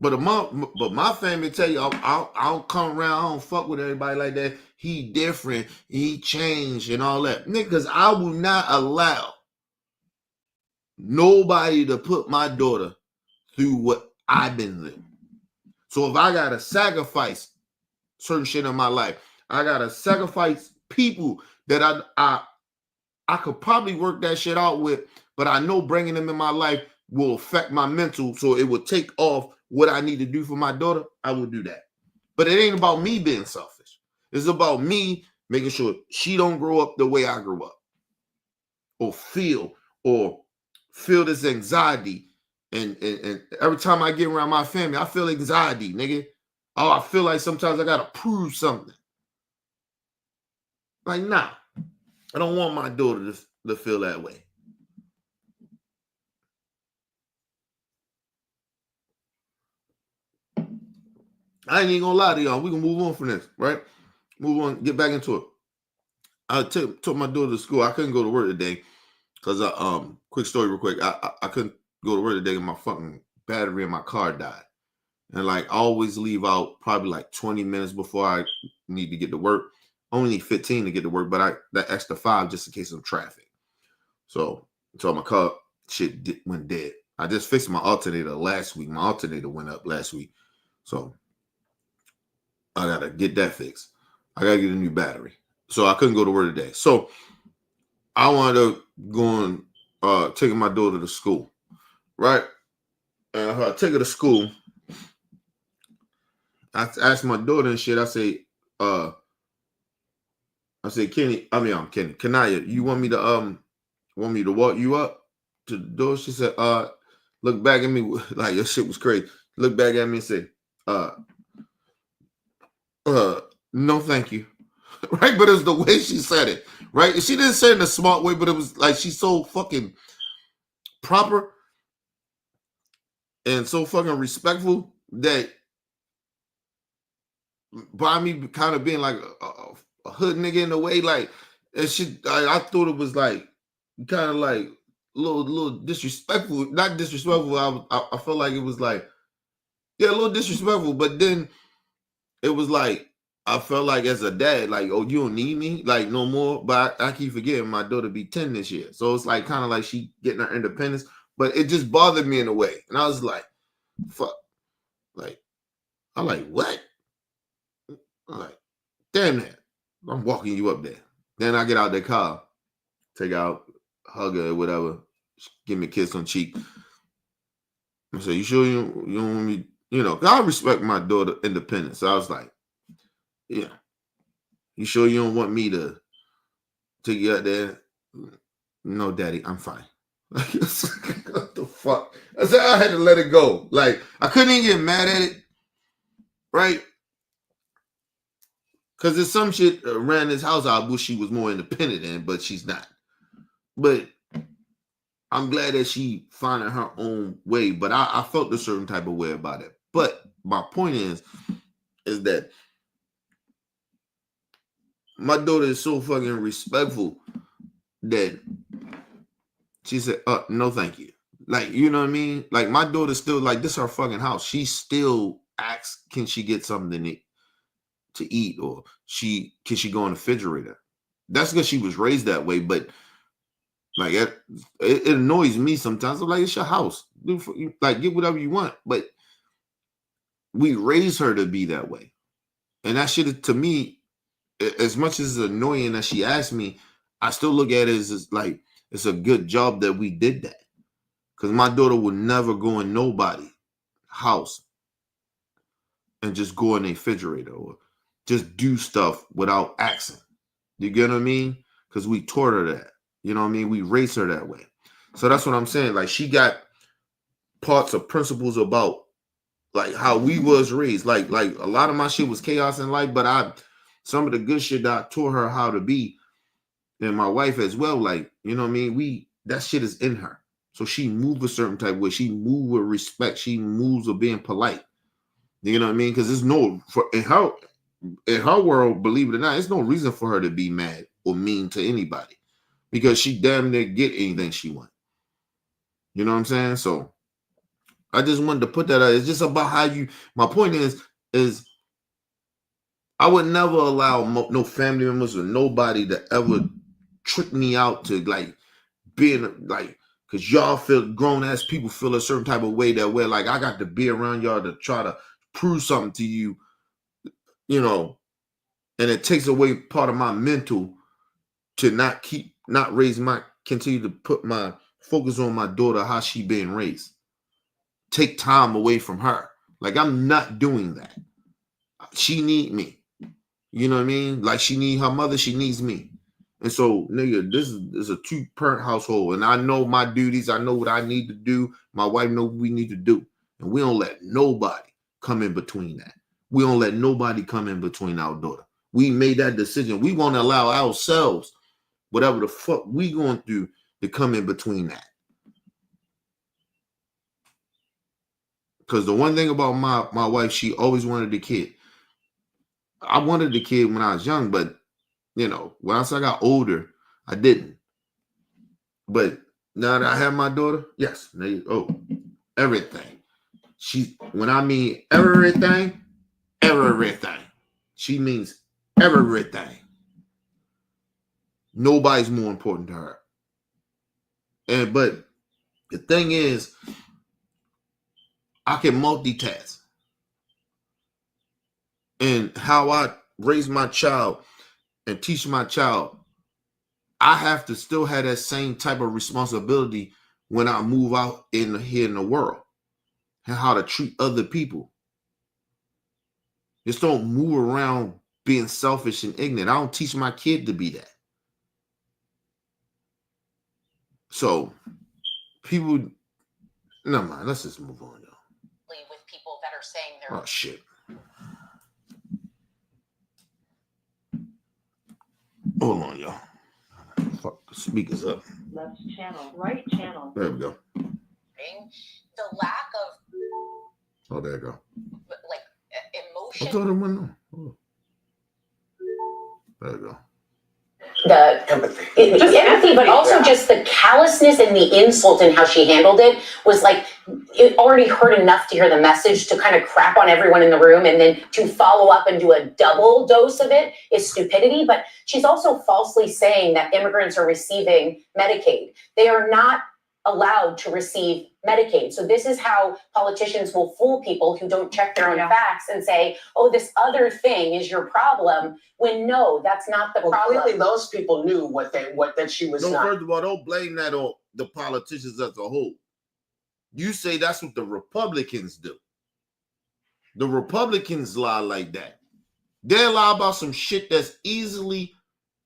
[SPEAKER 1] But my family tell you, I don't come around, I don't fuck with everybody like that. He different, he changed and all that. Niggas, I will not allow nobody to put my daughter through what I've been through. So if I gotta sacrifice certain shit in my life, I gotta sacrifice people that I could probably work that shit out with, but I know bringing them in my life will affect my mental, so it will take off what I need to do for my daughter. I will do that. But it ain't about me being selfish. It's about me making sure she don't grow up the way I grew up, or feel this anxiety. And every time I get around my family, I feel anxiety, nigga. Oh, I feel like sometimes I gotta prove something. Like, nah, I don't want my daughter to feel that way. I ain't even gonna lie to y'all. We can move on from this, right? Move on, get back into it. I took my daughter to school. I couldn't go to work today because quick story real quick. I couldn't go to work today and my fucking battery in my car died. And like I always leave out probably like 20 minutes before I need to get to work. Only need 15 to get to work, but that extra 5 just in case of traffic. So my car shit went dead. I just fixed my alternator last week. My alternator went up last week. So I gotta get that fixed. I gotta get a new battery. So I couldn't go to work today. So I wound up going, taking my daughter to school, right? And I take her to school. I asked my daughter and shit. I say, Kenny, Kenny, Kanaya, you want me to walk you up to the door? She said, look back at me like your shit was crazy. Look back at me and say, no, thank you. Right? But it was the way she said it, right? She didn't say it in a smart way, but it was like she's so fucking proper and so fucking respectful that by me kind of being like a hood nigga in a way, like, and shit, I thought it was like kind of like a little disrespectful, not disrespectful. I felt like it was like, yeah, a little disrespectful, but then it was like, I felt like as a dad, like, oh, you don't need me, like, no more. But I keep forgetting my daughter be 10 this year. So it's like kind of like she getting her independence. But it just bothered me in a way. And I was like, fuck. Like, I'm like, what? I'm like, damn that. I'm walking you up there. Then I get out the car, take out, hug her, whatever. Give me a kiss on cheek. I said, you sure you don't want me? You know, I respect my daughter independence. So I was like, yeah. You sure you don't want me to take you out there? No, daddy, I'm fine. What the fuck? I said I had to let it go. Like, I couldn't even get mad at it, right? Because there's some shit around this house I wish she was more independent in, but she's not. But I'm glad that she finding her own way. But I felt a certain type of way about it. But my point is that my daughter is so fucking respectful that she said, no, thank you. Like, you know what I mean? Like, my daughter's still like, this is her fucking house. She still asks, can she get something to eat? Or can she go in the refrigerator? That's because she was raised that way. But like, it annoys me sometimes. I'm like, it's your house. Like, get whatever you want. But we raised her to be that way. And that shit, to me, as much as it's annoying that she asked me, I still look at it as like, it's a good job that we did that. Because my daughter would never go in nobody's house and just go in a refrigerator or just do stuff without asking. You get what I mean? Because we taught her that. You know what I mean? We raised her that way. So that's what I'm saying. Like, she got parts of principles about like how we was raised. Like a lot of my shit was chaos in life, but some of the good shit that I taught her how to be, and my wife as well. Like, you know what I mean? That shit is in her. So she moved a certain type of way. She moved with respect. She moves with being polite. You know what I mean? Because there's in her world, believe it or not, there's no reason for her to be mad or mean to anybody because she damn near get anything she wants. You know what I'm saying? So I just wanted to put that out. It's just about how my point is I would never allow no family members or nobody to ever trick me out to like being like, because y'all feel grown ass people feel a certain type of way that way. Like, I got to be around y'all to try to prove something to you, you know, and it takes away part of my mental to continue to put my focus on my daughter, how she being raised. Take time away from her. Like, I'm not doing that. She need me. You know what I mean? Like, she need her mother, she needs me. And so, nigga, this is a 2-parent household. And I know my duties. I know what I need to do. My wife knows what we need to do. And we don't let nobody come in between that. We don't let nobody come in between our daughter. We made that decision. We won't allow ourselves, whatever the fuck we going through, to come in between that. Because the one thing about my wife, she always wanted a kid. I wanted the kid when I was young, but you know, once I got older, I didn't. But now that I have my daughter, yes, everything. When I mean everything, she means everything. Nobody's more important to her. But the thing is, I can multitask. And how I raise my child and teach my child, I have to still have that same type of responsibility when I move out here in the world and how to treat other people. Just don't move around being selfish and ignorant. I don't teach my kid to be that. So people, never mind. Let's just move on, y'all.
[SPEAKER 5] With people that are saying they're
[SPEAKER 1] oh shit. Hold on, y'all. Fuck, the speakers up.
[SPEAKER 6] Left channel, right channel.
[SPEAKER 1] There we go.
[SPEAKER 5] The lack of
[SPEAKER 1] Oh, there you go.
[SPEAKER 5] like emotion.
[SPEAKER 1] I thought it went on. Oh. There we go.
[SPEAKER 5] The empathy, but also just the callousness and the insult and how she handled it was like, it already hurt enough to hear the message to kind of crap on everyone in the room, and then to follow up and do a double dose of it is stupidity. But she's also falsely saying that immigrants are receiving Medicaid. They are not allowed to receive Medicaid. So this is how politicians will fool people who don't check their own facts and say, oh, this other thing is your problem, when no, that's not the problem.
[SPEAKER 2] Clearly those people knew that she was not.
[SPEAKER 1] First of all, don't blame that on the politicians as a whole. You say that's what the Republicans do. The Republicans lie like that. They lie about some shit that's easily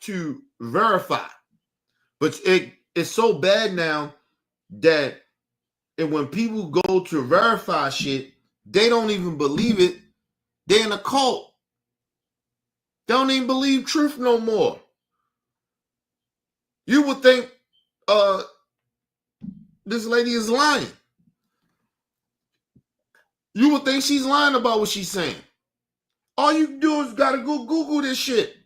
[SPEAKER 1] to verify. But it's so bad now that when people go to verify shit, they don't even believe it. They're in a cult. They don't even believe truth no more. You would think this lady is lying. You would think she's lying about what she's saying. All you do is gotta go Google this shit.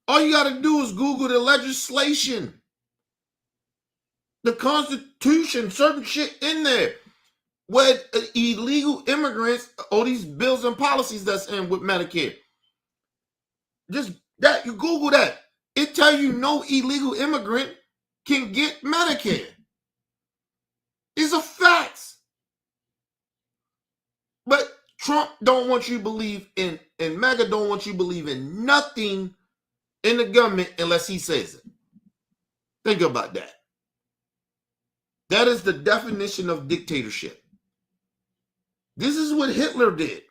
[SPEAKER 1] All you got to do is Google the legislation, the Constitution, certain shit in there where illegal immigrants, all these bills and policies that's in with Medicare. Just that, you Google that. It tell you no illegal immigrant can get Medicare. These are facts. But Trump don't want you to believe in, and MAGA don't want you to believe in nothing in the government unless he says it. Think about that. That is the definition of dictatorship. This is what Hitler did.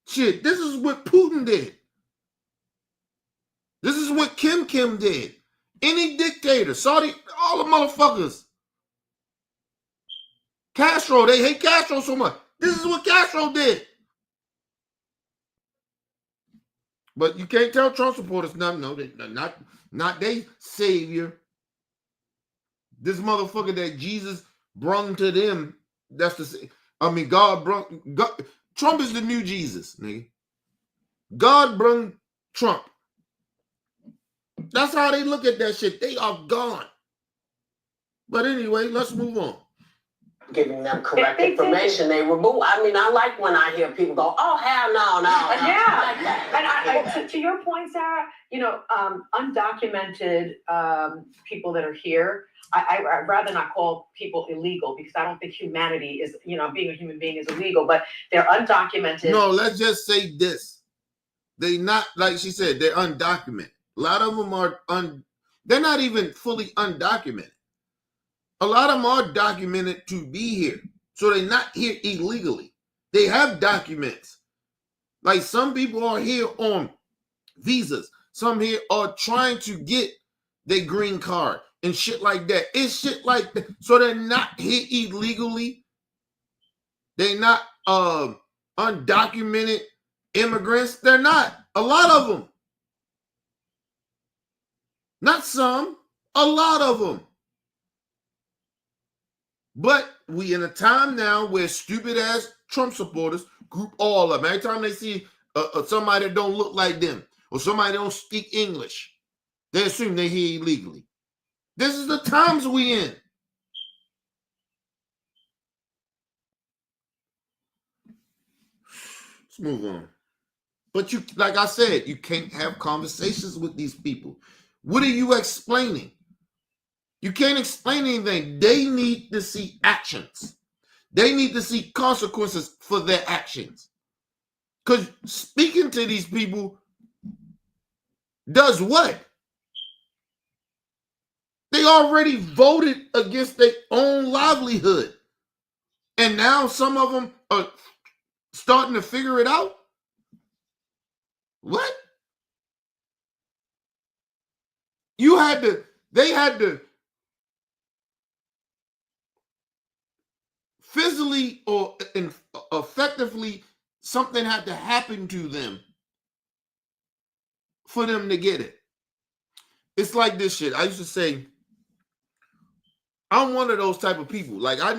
[SPEAKER 1] Shit, this is what Putin did. This is what Kim did. Any dictator, Saudi, all the motherfuckers. Castro, they hate Castro so much. This is what Castro did. But you can't tell Trump supporters nothing. No, they're not they savior. This motherfucker that Jesus brung to them, that's the, I mean, God, Trump is the new Jesus, nigga. God brung Trump. That's how they look at that shit. They are gone. But anyway, let's move on.
[SPEAKER 2] Giving them correct information, they remove. I mean, I like when I hear people go, "Oh hell no."
[SPEAKER 6] Yeah,
[SPEAKER 2] I like that.
[SPEAKER 6] and to your point, Sarah, undocumented people that are here, I'd rather not call people illegal, because I don't think humanity is, being a human being is illegal, but they're undocumented.
[SPEAKER 1] No, let's just say this: they not, like she said, they're undocumented. A lot of them are they're not even fully undocumented. A lot of them are documented to be here. So they're not here illegally. They have documents. Like some people are here on visas. Some here are trying to get their green card and shit like that. It's shit like that. So they're not here illegally. They're not undocumented immigrants. They're not. A lot of them. Not some. A lot of them. But we in a time now where stupid ass Trump supporters group all of them. Every time they see somebody that don't look like them or somebody that don't speak English, they assume they're here illegally. This is the times we in. Let's move on. But you, like I said, you can't have conversations with these people. What are you explaining? You can't explain anything. They need to see actions. They need to see consequences for their actions. Because speaking to these people does what? They already voted against their own livelihood. And now some of them are starting to figure it out? What? They had to physically or effectively, something had to happen to them for them to get it. It's like this shit. I used to say, I'm one of those type of people. Like, I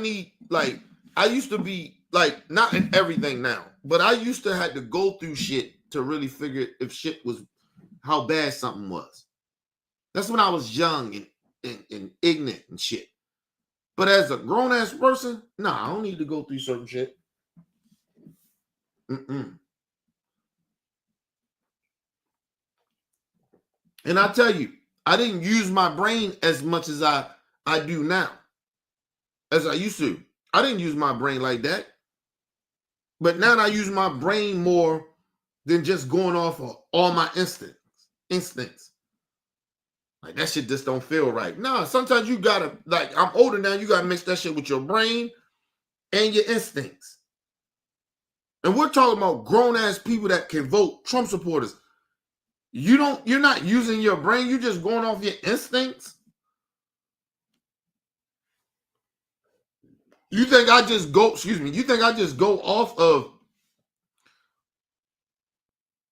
[SPEAKER 1] used to be, like, not in everything now, but I used to have to go through shit to really figure if shit was, how bad something was. That's when I was young and ignorant and shit. But as a grown-ass person, nah, I don't need to go through certain shit. And I tell you, I didn't use my brain as much as I do now, as I used to. I didn't use my brain like that. But now I use my brain more than just going off of all my instincts. Like, that shit just don't feel right. Nah, sometimes you gotta, like, I'm older now, you gotta mix that shit with your brain and your instincts. And we're talking about grown-ass people that can vote, Trump supporters. You're not using your brain, you're just going off your instincts. You think I just go off of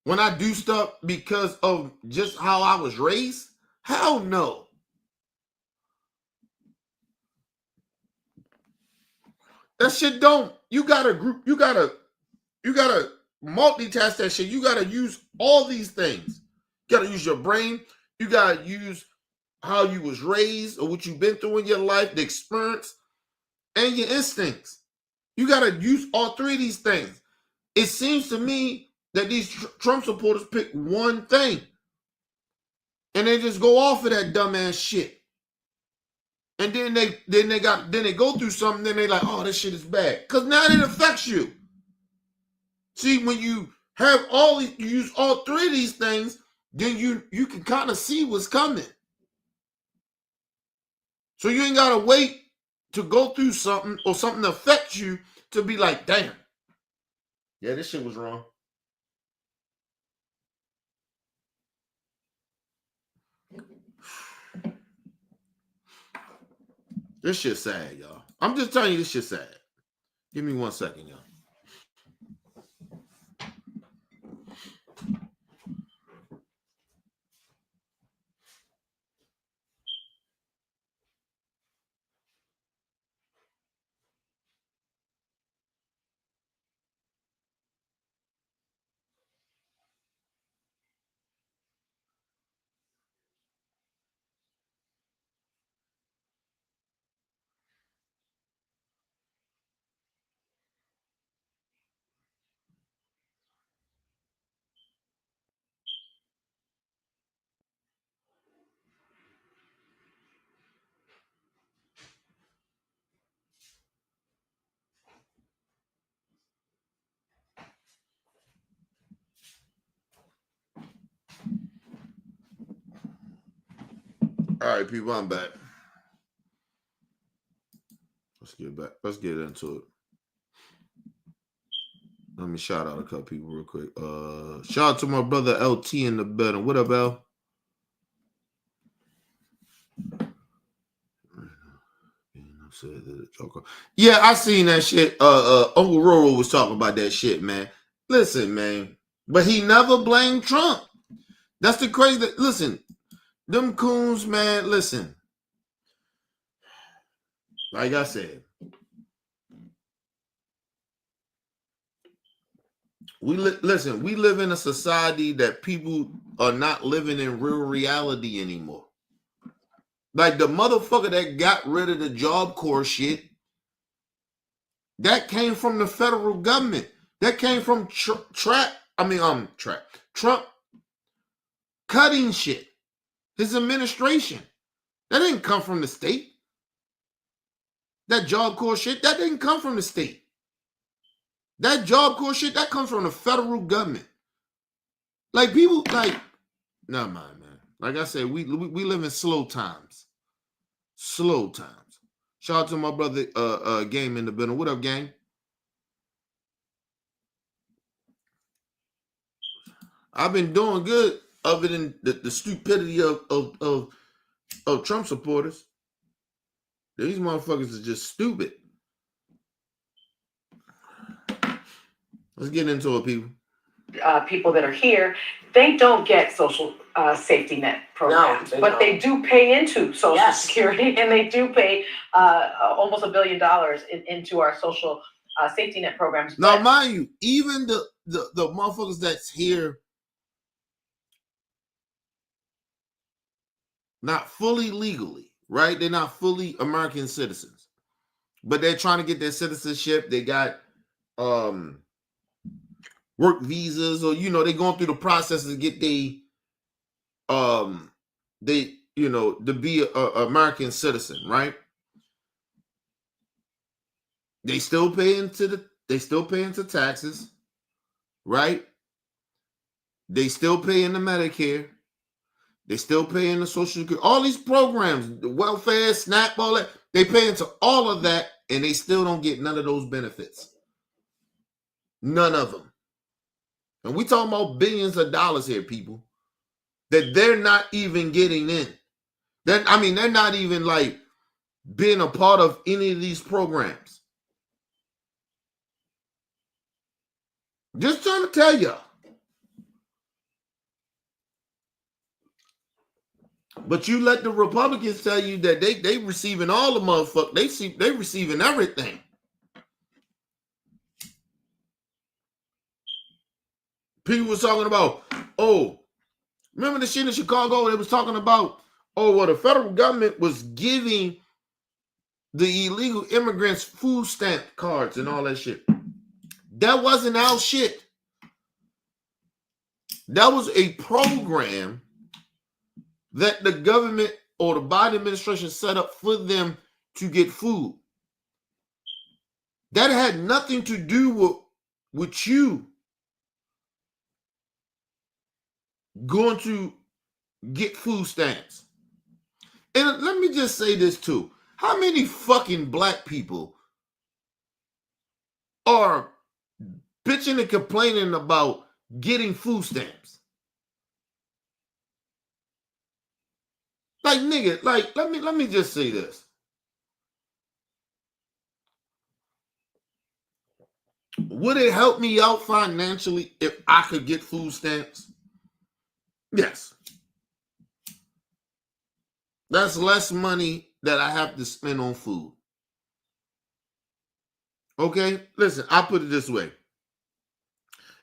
[SPEAKER 1] when I do stuff because of just how I was raised? Hell no. That shit don't. You gotta multitask that shit. You gotta use all these things. You gotta use your brain. You gotta use how you was raised or what you've been through in your life, the experience, and your instincts. You gotta use all three of these things. It seems to me that these Trump supporters pick one thing and they just go off of that dumbass shit. And then they go through something, then they like, oh, this shit is bad. Because now it affects you. See, when you have you use all three of these things, then you can kind of see what's coming. So you ain't gotta wait to go through something or something affects you to be like, damn. Yeah, this shit was wrong. This shit's sad, y'all. I'm just telling you, this shit's sad. Give me 1 second, y'all. All right, people, I'm back. Let's get back. Let's get into it. Let me shout out a couple people real quick. Shout out to my brother LT in the building. What up, L? Yeah, I seen that shit. Uncle Roro was talking about that shit, man. Listen, man. But he never blamed Trump. That's the crazy. Listen, them coons, man, listen. Like I said, we live in a society that people are not living in real reality anymore. Like the motherfucker that got rid of the Job Corps shit, that came from the federal government. That came from Trump cutting shit. His administration. That didn't come from the state. That Job Corps shit, that didn't come from the state. That Job Corps shit, that comes from the federal government. Like people, like, never mind, man. Like I said, we live in slow times. Slow times. Shout out to my brother Game in the building. What up, Game? I've been doing good other than the stupidity of Trump supporters. These motherfuckers are just stupid. Let's get into it, people.
[SPEAKER 6] People that are here, they don't get social safety net programs,
[SPEAKER 2] No,
[SPEAKER 6] but they do pay into Social
[SPEAKER 2] Yes.
[SPEAKER 6] Security, and they do pay almost $1 billion into our social safety net programs.
[SPEAKER 1] Now, mind you, even the motherfuckers that's here, not fully legally, right? They're not fully American citizens, but they're trying to get their citizenship. They got work visas, or they're going through the process to get to be a American citizen, right? They still pay into taxes, right? They still pay into Medicare. They still pay into Social Security. All these programs, the welfare, SNAP, all that, they pay into all of that, and they still don't get none of those benefits. None of them. And we talking about billions of dollars here, people, that they're not even getting in. They're not even like being a part of any of these programs. Just trying to tell y'all. But you let the Republicans tell you that they receiving all the motherfuckers. They receiving everything. People was talking about, remember the shit in Chicago? They was talking about, the federal government was giving the illegal immigrants food stamp cards and all that shit. That wasn't our shit. That was a program that the government or the Biden administration set up for them to get food. That had nothing to do with you going to get food stamps. And let me just say this too. How many fucking black people are bitching and complaining about getting food stamps? Like, nigga, like, let me just say this. Would it help me out financially if I could get food stamps? Yes. That's less money that I have to spend on food. Okay? Listen, I'll put it this way.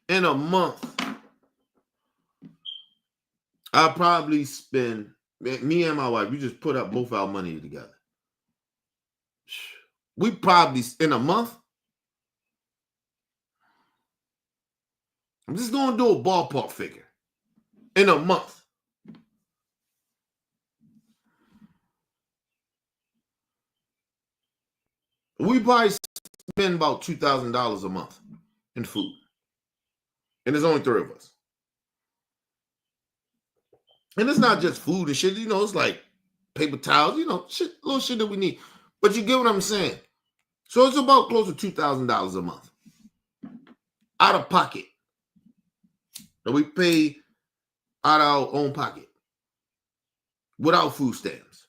[SPEAKER 1] In a month, I'll probably spend, me and my wife, we just put up both our money together. We probably, in a month, I'm just going to do a ballpark figure. In a month, we probably spend about $2,000 a month in food. And there's only 3 of us. And it's not just food and shit, it's like paper towels, shit, little shit that we need. But you get what I'm saying? So it's about close to $2,000 a month. Out of pocket. That we pay out of our own pocket. Without food stamps.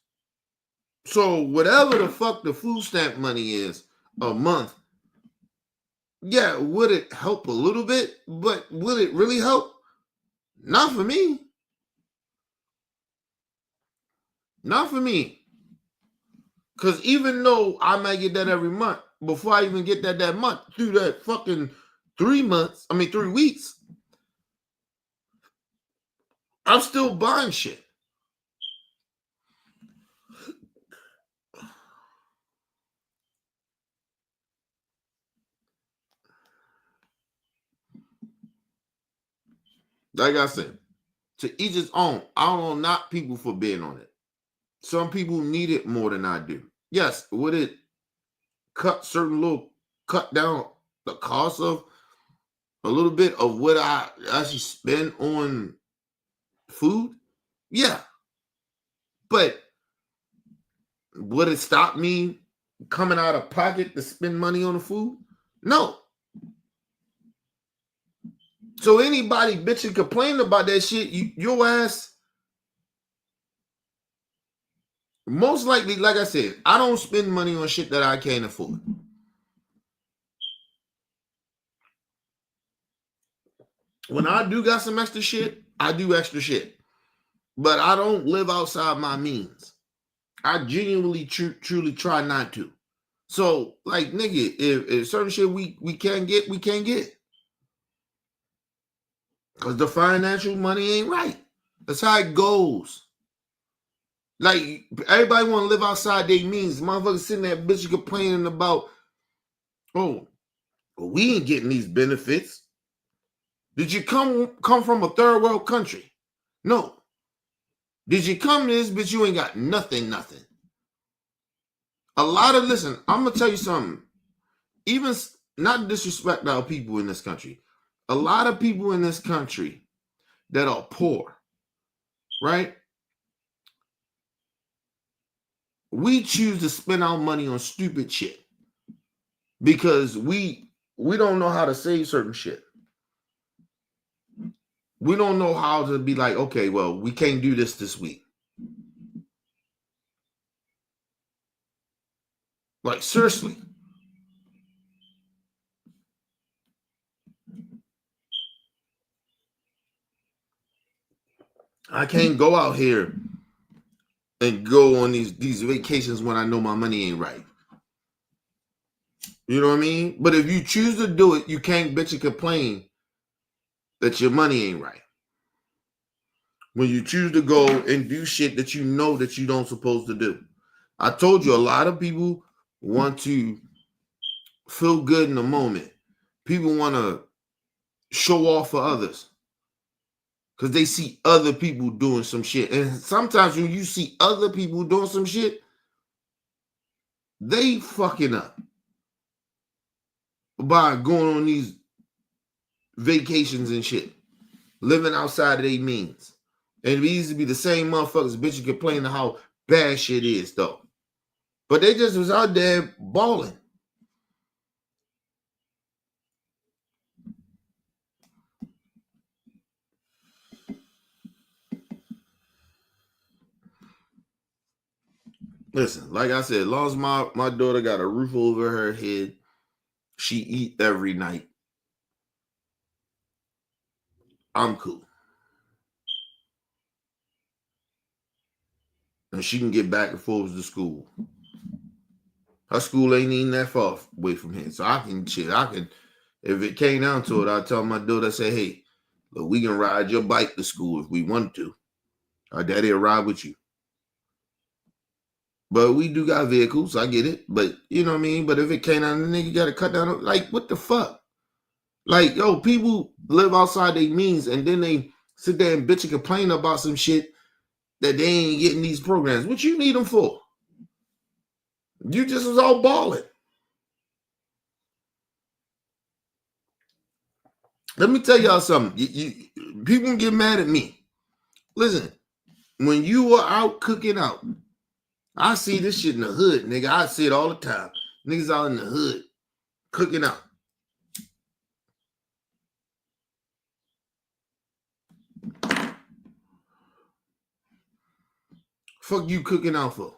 [SPEAKER 1] So whatever the fuck the food stamp money is a month, yeah, would it help a little bit? But will it really help? Not for me. Not for me. Because even though I might get that every month, before I even get that month, through that fucking 3 weeks, I'm still buying shit. Like I said, to each his own. I don't knock people for being on it. Some people need it more than I do. Yes, would it cut down the cost of a little bit of what I actually spend on food? Yeah. But would it stop me coming out of pocket to spend money on the food? No. So anybody bitching, complaining about that shit, your ass, most likely, like I said, I don't spend money on shit that I can't afford. When I do got some extra shit, I do extra shit. But I don't live outside my means. I genuinely, truly try not to. So, like, nigga, if certain shit we can't get, we can't get. Because the financial money ain't right. That's how it goes. Like, everybody want to live outside their means. Motherfuckers sitting there bitch complaining about, oh, well, we ain't getting these benefits. Did you come from a third world country? No. Did you come to this bitch? You ain't got nothing. Listen, I'm going to tell you something. Even not disrespect our people in this country. A lot of people in this country that are poor, right? We choose to spend our money on stupid shit because we don't know how to save certain shit. We don't know how to be like, okay, well, we can't do this week. Like, seriously. I can't go out here and go on these vacations when I know my money ain't right. You know what I mean? But if you choose to do it, you can't bitch and complain that your money ain't right. When you choose to go and do shit that you know that you don't supposed to do. I told you a lot of people want to feel good in the moment. People want to show off for others because they see other people doing some shit. And sometimes when you see other people doing some shit, they fucking up by going on these vacations and shit, living outside of their means. And it used to be the same motherfuckers bitch complaining how bad shit is though. But they just was out there balling. Listen, like I said, as long as my daughter got a roof over her head, she eat every night, I'm cool. And she can get back and forth to school. Her school ain't even that far away from here. So I can shit. If it came down to it, I'd tell my daughter, I say, hey, look, we can ride your bike to school if we want to. Our daddy will ride with you. But we do got vehicles, I get it. But you know what I mean? But if it came down, the nigga gotta cut down, like, what the fuck? Like, yo, people live outside their means and then they sit there and bitch and complain about some shit that they ain't getting these programs. What you need them for? You just was all balling. Let me tell y'all something. People get mad at me. Listen, when you are out cooking out, I see this shit in the hood, nigga. I see it all the time. Niggas out in the hood cooking out. Fuck you cooking out for?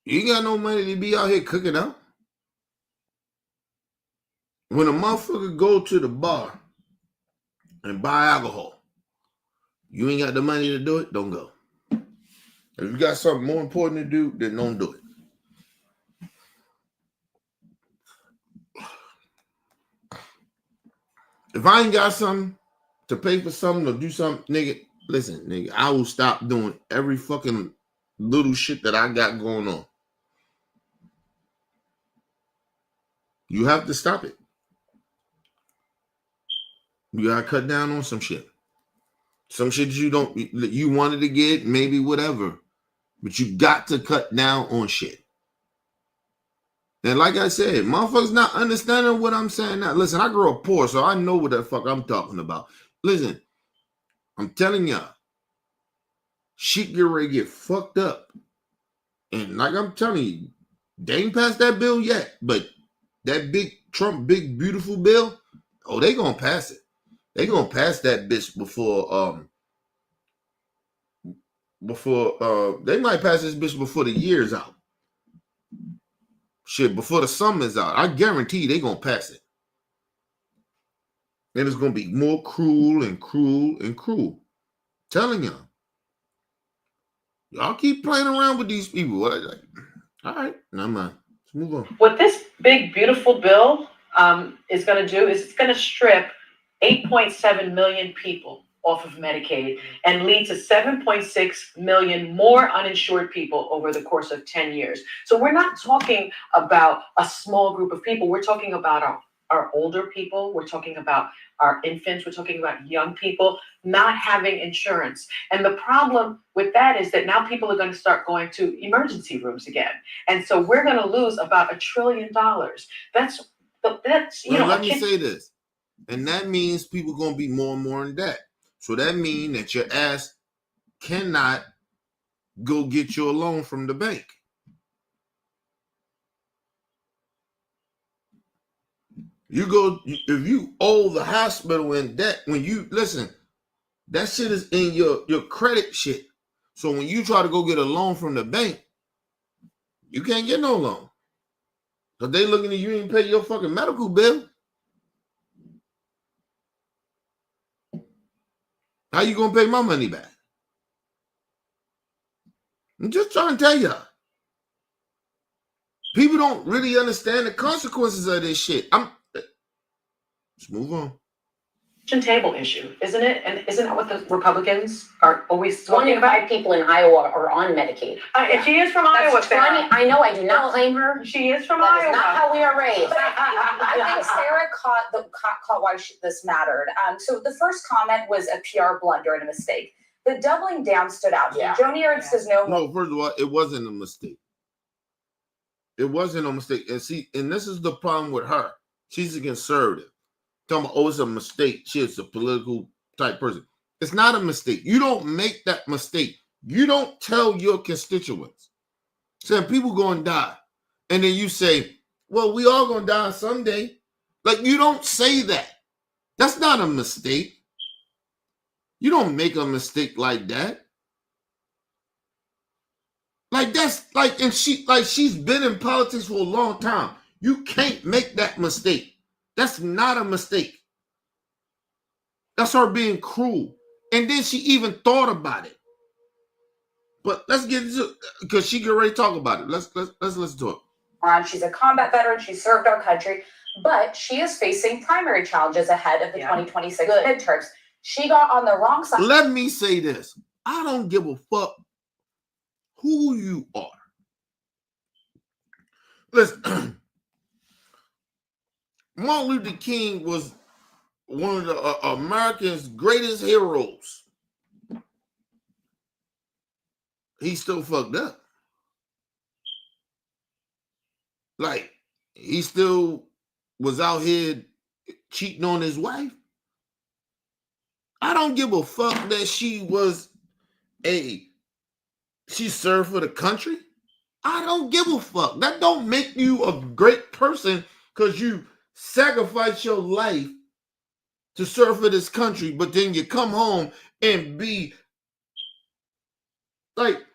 [SPEAKER 1] You ain't got no money to be out here cooking out. When a motherfucker go to the bar and buy alcohol, you ain't got the money to do it, don't go. If you got something more important to do, then don't do it. If I ain't got something to pay for something or do something, nigga, listen, nigga, I will stop doing every fucking little shit that I got going on. You have to stop it. You gotta cut down on some shit. Some shit you wanted to get, maybe whatever. But you got to cut down on shit. And like I said, motherfuckers not understanding what I'm saying now. Listen, I grew up poor, so I know what the fuck I'm talking about. Listen, I'm telling y'all, shit get ready to get fucked up. And like I'm telling you, they ain't passed that bill yet, but that big Trump, big beautiful bill, oh, they gonna pass it. They gonna pass that bitch before they might pass this bitch before the year's out. Shit, before the summer's out. I guarantee they gonna pass it. And it's gonna be more cruel and cruel and cruel. Telling y'all. Y'all keep playing around with these people. All right, never mind. Let's move on.
[SPEAKER 6] What this big, beautiful bill is going to do is it's going to strip 8.7 million people off of Medicaid and lead to 7.6 million more uninsured people over the course of 10 years. So we're not talking about a small group of people. We're talking about our older people. We're talking about our infants. We're talking about young people not having insurance. And the problem with that is that now people are going to start going to emergency rooms again. And so we're going to lose about $1 trillion. That's
[SPEAKER 1] let me say this. And that means people going to be more and more in debt. So that means that your ass cannot go get your loan from the bank. You go, if you owe the hospital in debt, when you, listen, that shit is in your credit shit. So when you try to go get a loan from the bank, you can't get no loan. Because they looking at you ain't pay your fucking medical bill. How you gonna pay my money back? I'm just trying to tell y'all. People don't really understand the consequences of this shit. Let's move on.
[SPEAKER 6] Table issue, isn't it? And isn't that what the Republicans are always
[SPEAKER 5] One
[SPEAKER 6] talking
[SPEAKER 5] in
[SPEAKER 6] about?
[SPEAKER 5] 5 people in Iowa are on Medicaid.
[SPEAKER 6] And she is from Iowa,
[SPEAKER 5] That's
[SPEAKER 6] Sarah.
[SPEAKER 5] funny. I know. I do not claim her.
[SPEAKER 6] She is from
[SPEAKER 5] That
[SPEAKER 6] Iowa.
[SPEAKER 5] is not how we are raised.
[SPEAKER 7] I think Sarah caught why this mattered. So the first comment was a PR blunder and a mistake. The doubling down stood out.
[SPEAKER 5] Yeah.
[SPEAKER 7] Joni Ernst is no more.
[SPEAKER 1] No, first of all, it wasn't a mistake. It wasn't a mistake. And see, and this is the problem with her. She's a conservative. Talking about, oh, it's a mistake. She's a political type person. It's not a mistake. You don't make that mistake. You don't tell your constituents. Saying people gonna die. And then you say, well, we all gonna die someday. Like, you don't say that. That's not a mistake. You don't make a mistake like that. Like, that's like, and she's been in politics for a long time. You can't make that mistake. That's not a mistake. That's her being cruel. And then she even thought about it. But let's get into it, because she can already talk about it. Let's listen to it.
[SPEAKER 7] She's a combat veteran. She served our country, but she is facing primary challenges ahead of the 2026 midterms. She got on the wrong side.
[SPEAKER 1] Let me say this. I don't give a fuck who you are. Listen, Martin Luther King was one of the America's greatest heroes. He's still fucked up. Like, he still was out here cheating on his wife. I don't give a fuck that she served for the country. I don't give a fuck. That don't make you a great person because you sacrifice your life to serve for this country, but then you come home and be like,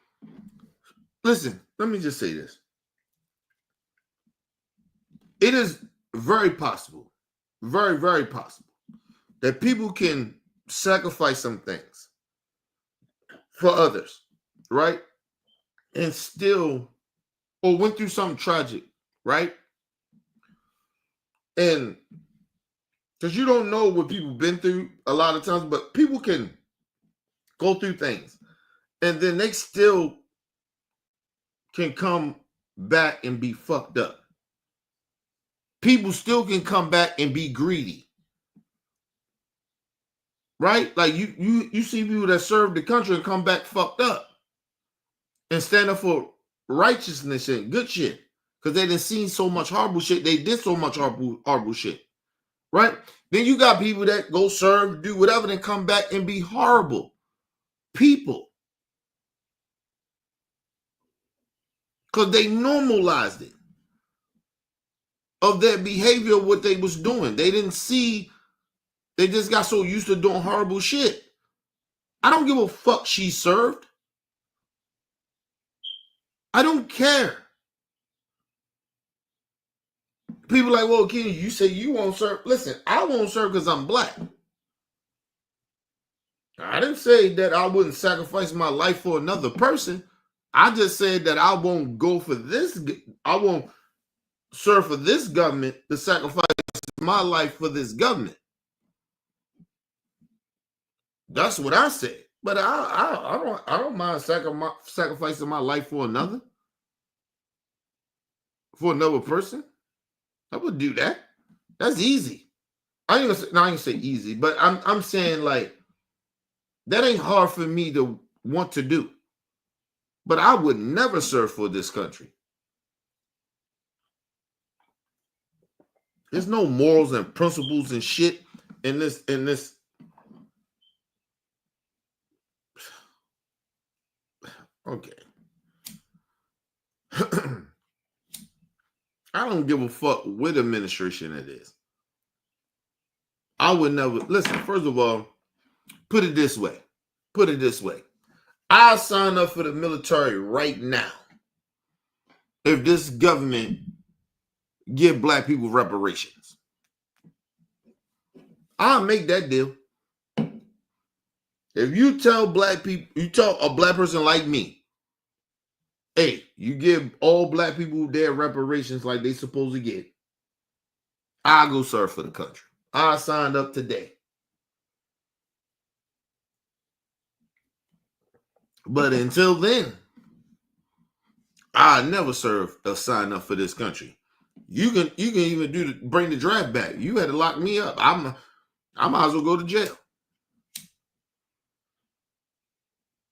[SPEAKER 1] listen, let me just say this. It is very possible, very, very possible that people can sacrifice some things for others, right? And still, or went through something tragic, right? And because you don't know what people been through a lot of times, but people can go through things and then they still can come back and be fucked up. People still can come back and be greedy. Right? Like you see people that serve the country and come back fucked up and stand up for righteousness and good shit. because they done seen so much horrible shit. They did so much horrible shit, right? Then you got people that go serve, do whatever, then come back and be horrible people because they normalized it of their behavior, what they was doing. They didn't see. They just got so used to doing horrible shit. I don't give a fuck she served. I don't care. People like, well, Kenny, you say you won't serve. Listen, I won't serve because I'm black. I didn't say that I wouldn't sacrifice my life for another person. I just said that I won't go for this. I won't serve for this government to sacrifice my life for this government. That's what I said. But I don't mind sacrificing my life for another person. I would do that. That's easy. I ain't gonna say easy, but I'm saying like that ain't hard for me to want to do. But I would never serve for this country. There's no morals and principles and shit in this. Okay. I don't give a fuck what administration it is. I would never listen. First of all, put it this way. I'll sign up for the military right now if this government give black people reparations. I'll make that deal. If you tell black people, you tell a black person like me, hey, you give all black people their reparations like they supposed to get, I'll go serve for the country. I signed up today. But until then, I never serve or sign up for this country. You can even bring the draft back. You had to lock me up. I might as well go to jail.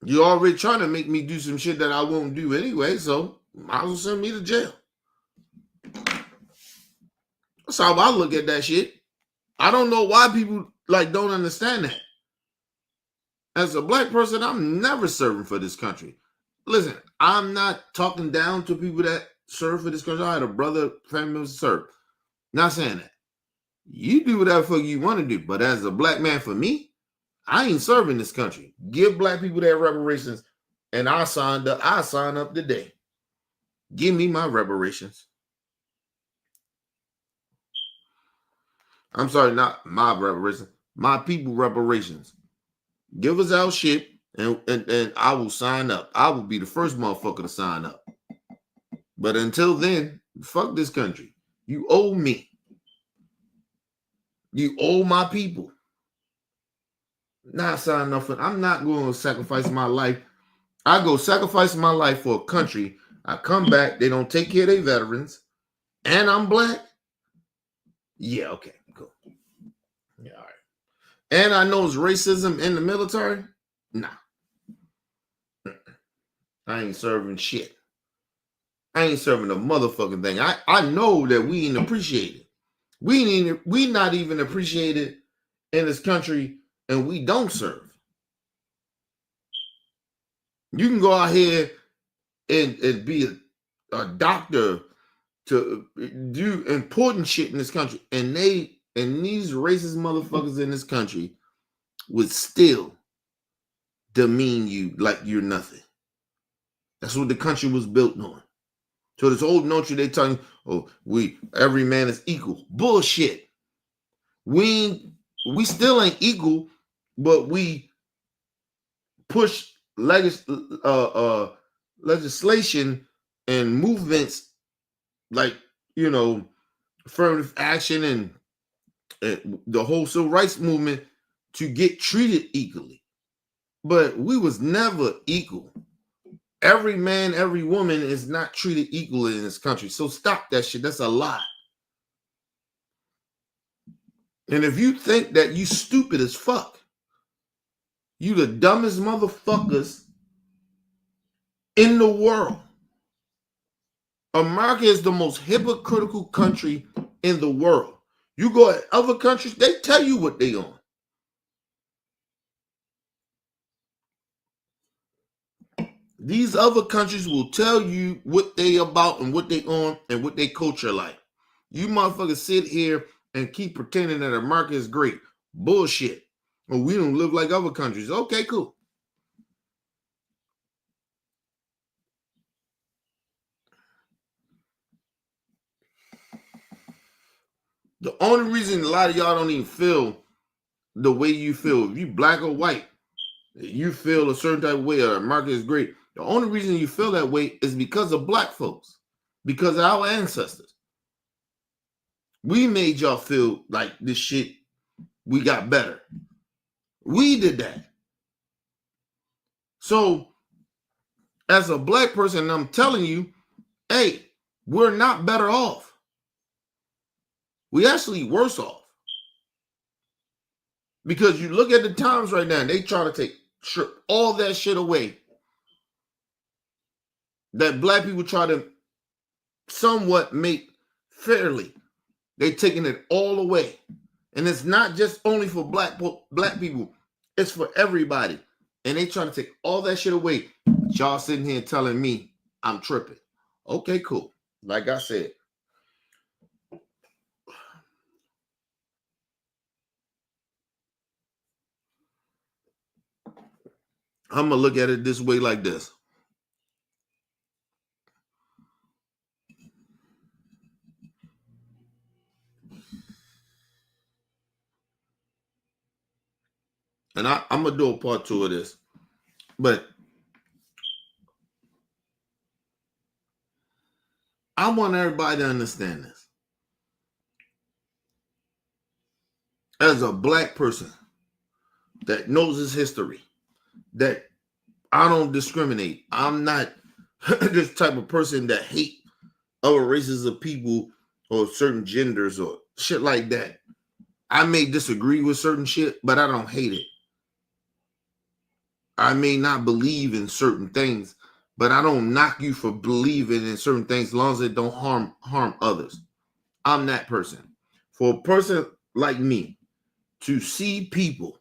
[SPEAKER 1] You're already trying to make me do some shit that I won't do anyway, so might as well send me to jail. That's how I look at that shit. I don't know why people don't understand that. As a black person, I'm never serving for this country. Listen, I'm not talking down to people that serve for this country. I had a brother, family member serve. Not saying that. You do whatever fuck you want to do, but as a black man, for me, I ain't serving this country. Give black people their reparations, and I signed up today. Give me my reparations. I'm sorry, not my reparations. My people reparations. Give us our shit, and I will sign up. I will be the first motherfucker to sign up. But until then, fuck this country. You owe me. You owe my people. Not signing up for. I'm not going to sacrifice my life. I go sacrifice my life for a country. I come back. They don't take care of their veterans, and I'm black. Yeah, okay, cool. Yeah, all right. And I know it's racism in the military. Nah, I ain't serving shit. I ain't serving a motherfucking thing. I know that we ain't appreciated. We not even appreciated in this country, and we don't serve. You can go out here and be a doctor to do important shit in this country, and these racist motherfuckers in this country would still demean you like you're nothing. That's what the country was built on. So this old notion they telling you, oh, every man is equal. Bullshit. We still ain't equal, but we push legislation and movements like, affirmative action and the whole civil rights movement to get treated equally. But we was never equal. Every man, every woman is not treated equally in this country. So stop that shit. That's a lie. And if you think that you stupid as fuck, you the dumbest motherfuckers in the world. America is the most hypocritical country in the world. You go at other countries, they tell you what they on. These other countries will tell you what they about and what they on and what they culture like. You motherfuckers sit here and keep pretending that America is great. Bullshit. Well, we don't live like other countries. Okay, cool. The only reason a lot of y'all don't even feel the way you feel, if you black or white, you feel a certain type of way, or America is great. The only reason you feel that way is because of black folks, because of our ancestors. We made y'all feel like this shit, we got better. We did that. So, as a black person, I'm telling you, hey, we're not better off. We actually worse off. Because you look at the times right now, and they try to strip all that shit away that black people try to somewhat make fairly. They taking it all away. And it's not just only for black people. It's for everybody. And they trying to take all that shit away. Y'all sitting here telling me I'm tripping. Okay, cool. Like I said. I'm going to look at it this way, like this. And I'm going to do a part 2 of this. But I want everybody to understand this. As a black person that knows his history, that I don't discriminate. I'm not this type of person that hate other races of people or certain genders or shit like that. I may disagree with certain shit, but I don't hate it. I may not believe in certain things, but I don't knock you for believing in certain things as long as it don't harm others. I'm that person. For a person like me to see people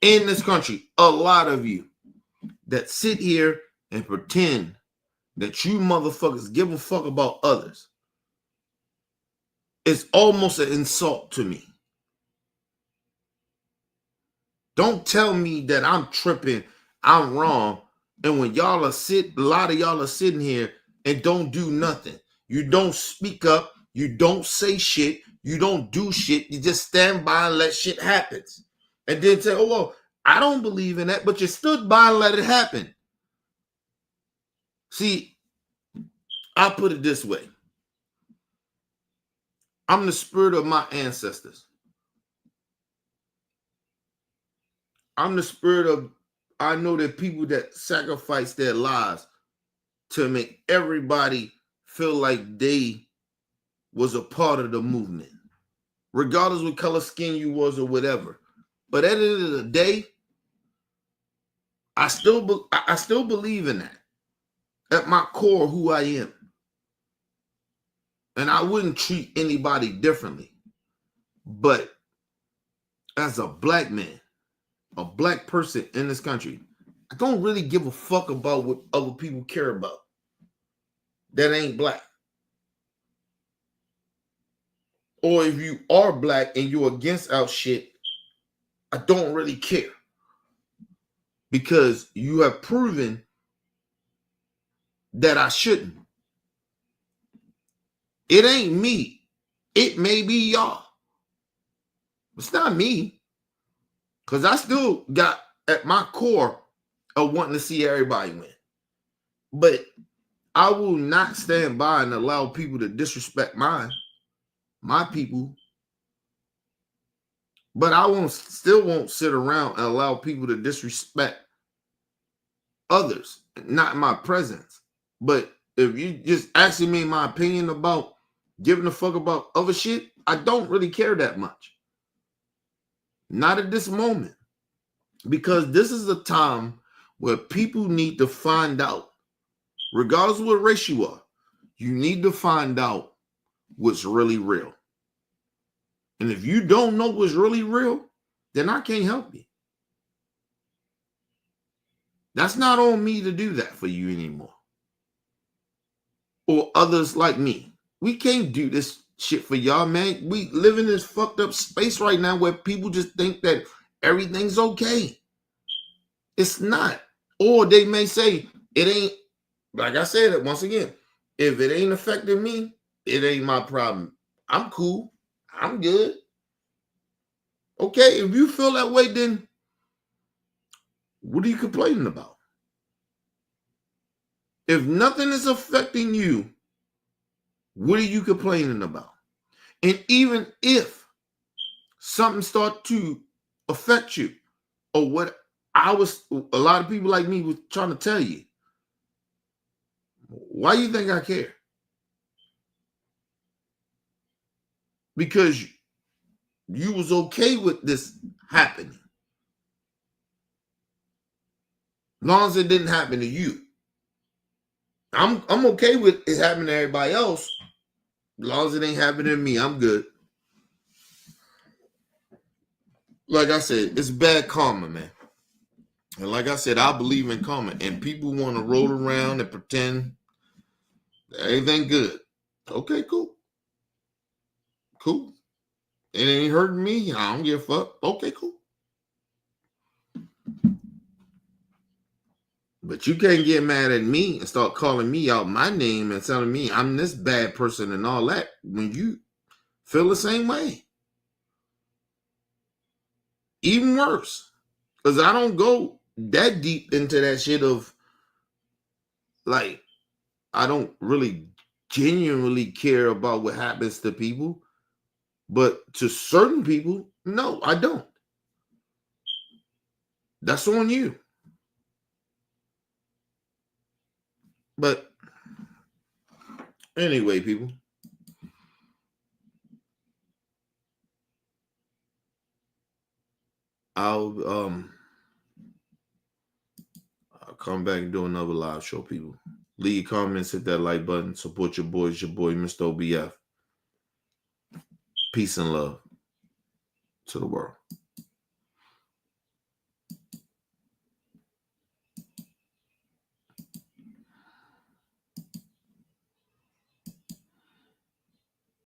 [SPEAKER 1] in this country, a lot of you that sit here and pretend that you motherfuckers give a fuck about others, it's almost an insult to me. Don't tell me that I'm tripping, I'm wrong, and when y'all are a lot of y'all are sitting here and don't do nothing. You don't speak up, you don't say shit, you don't do shit, you just stand by and let shit happen. And then say, oh, well, I don't believe in that, but you stood by and let it happen. See, I'll put it this way. I'm the spirit of my ancestors. I'm the spirit of, I know that people that sacrifice their lives to make everybody feel like they was a part of the movement, regardless what color skin you was or whatever. But at the end of the day, I still believe in that. At my core, who I am. And I wouldn't treat anybody differently. But as a black man, a black person in this country, I don't really give a fuck about what other people care about. That ain't black. Or if you are black and you're against our shit, I don't really care. Because you have proven that I shouldn't. It ain't me. It may be y'all. It's not me. Because I still got at my core of wanting to see everybody win. But I will not stand by and allow people to disrespect my people. But I still won't sit around and allow people to disrespect others, not in my presence. But if you just asking me my opinion about giving a fuck about other shit, I don't really care that much. Not at this moment. Because this is a time where people need to find out, regardless of what race you are, You need to find out what's really real. And if you don't know what's really real, then I can't help you. That's not on me to do that for you anymore. Or others like me. We can't do this shit for y'all, man. We live in this fucked up space right now where people just think that everything's okay. It's not. Or they may say it ain't, like I said it once again, if it ain't affecting me, it ain't my problem. I'm cool. I'm good. Okay, if you feel that way, then what are you complaining about? If nothing is affecting you, what are you complaining about? And even if something starts to affect you, or what a lot of people like me was trying to tell you, why do you think I care? Because you was okay with this happening. As long as it didn't happen to you. I'm okay with it happening to everybody else. As long as it ain't happening to me, I'm good. Like I said, it's bad karma, man. And like I said, I believe in karma. And people want to roll around and pretend that everything good. Okay, cool. Cool. It ain't hurting me. I don't give a fuck. Okay, cool. But you can't get mad at me and start calling me out my name and telling me I'm this bad person and all that when you feel the same way. Even worse. Because I don't go that deep into that shit of, like, I don't really genuinely care about what happens to people. But to certain people, no, I don't. That's on you. But anyway, people. I'll come back and do another live show, people. Leave comments, hit that like button, support your boys, your boy, Mr. OBF. Peace and love to the world.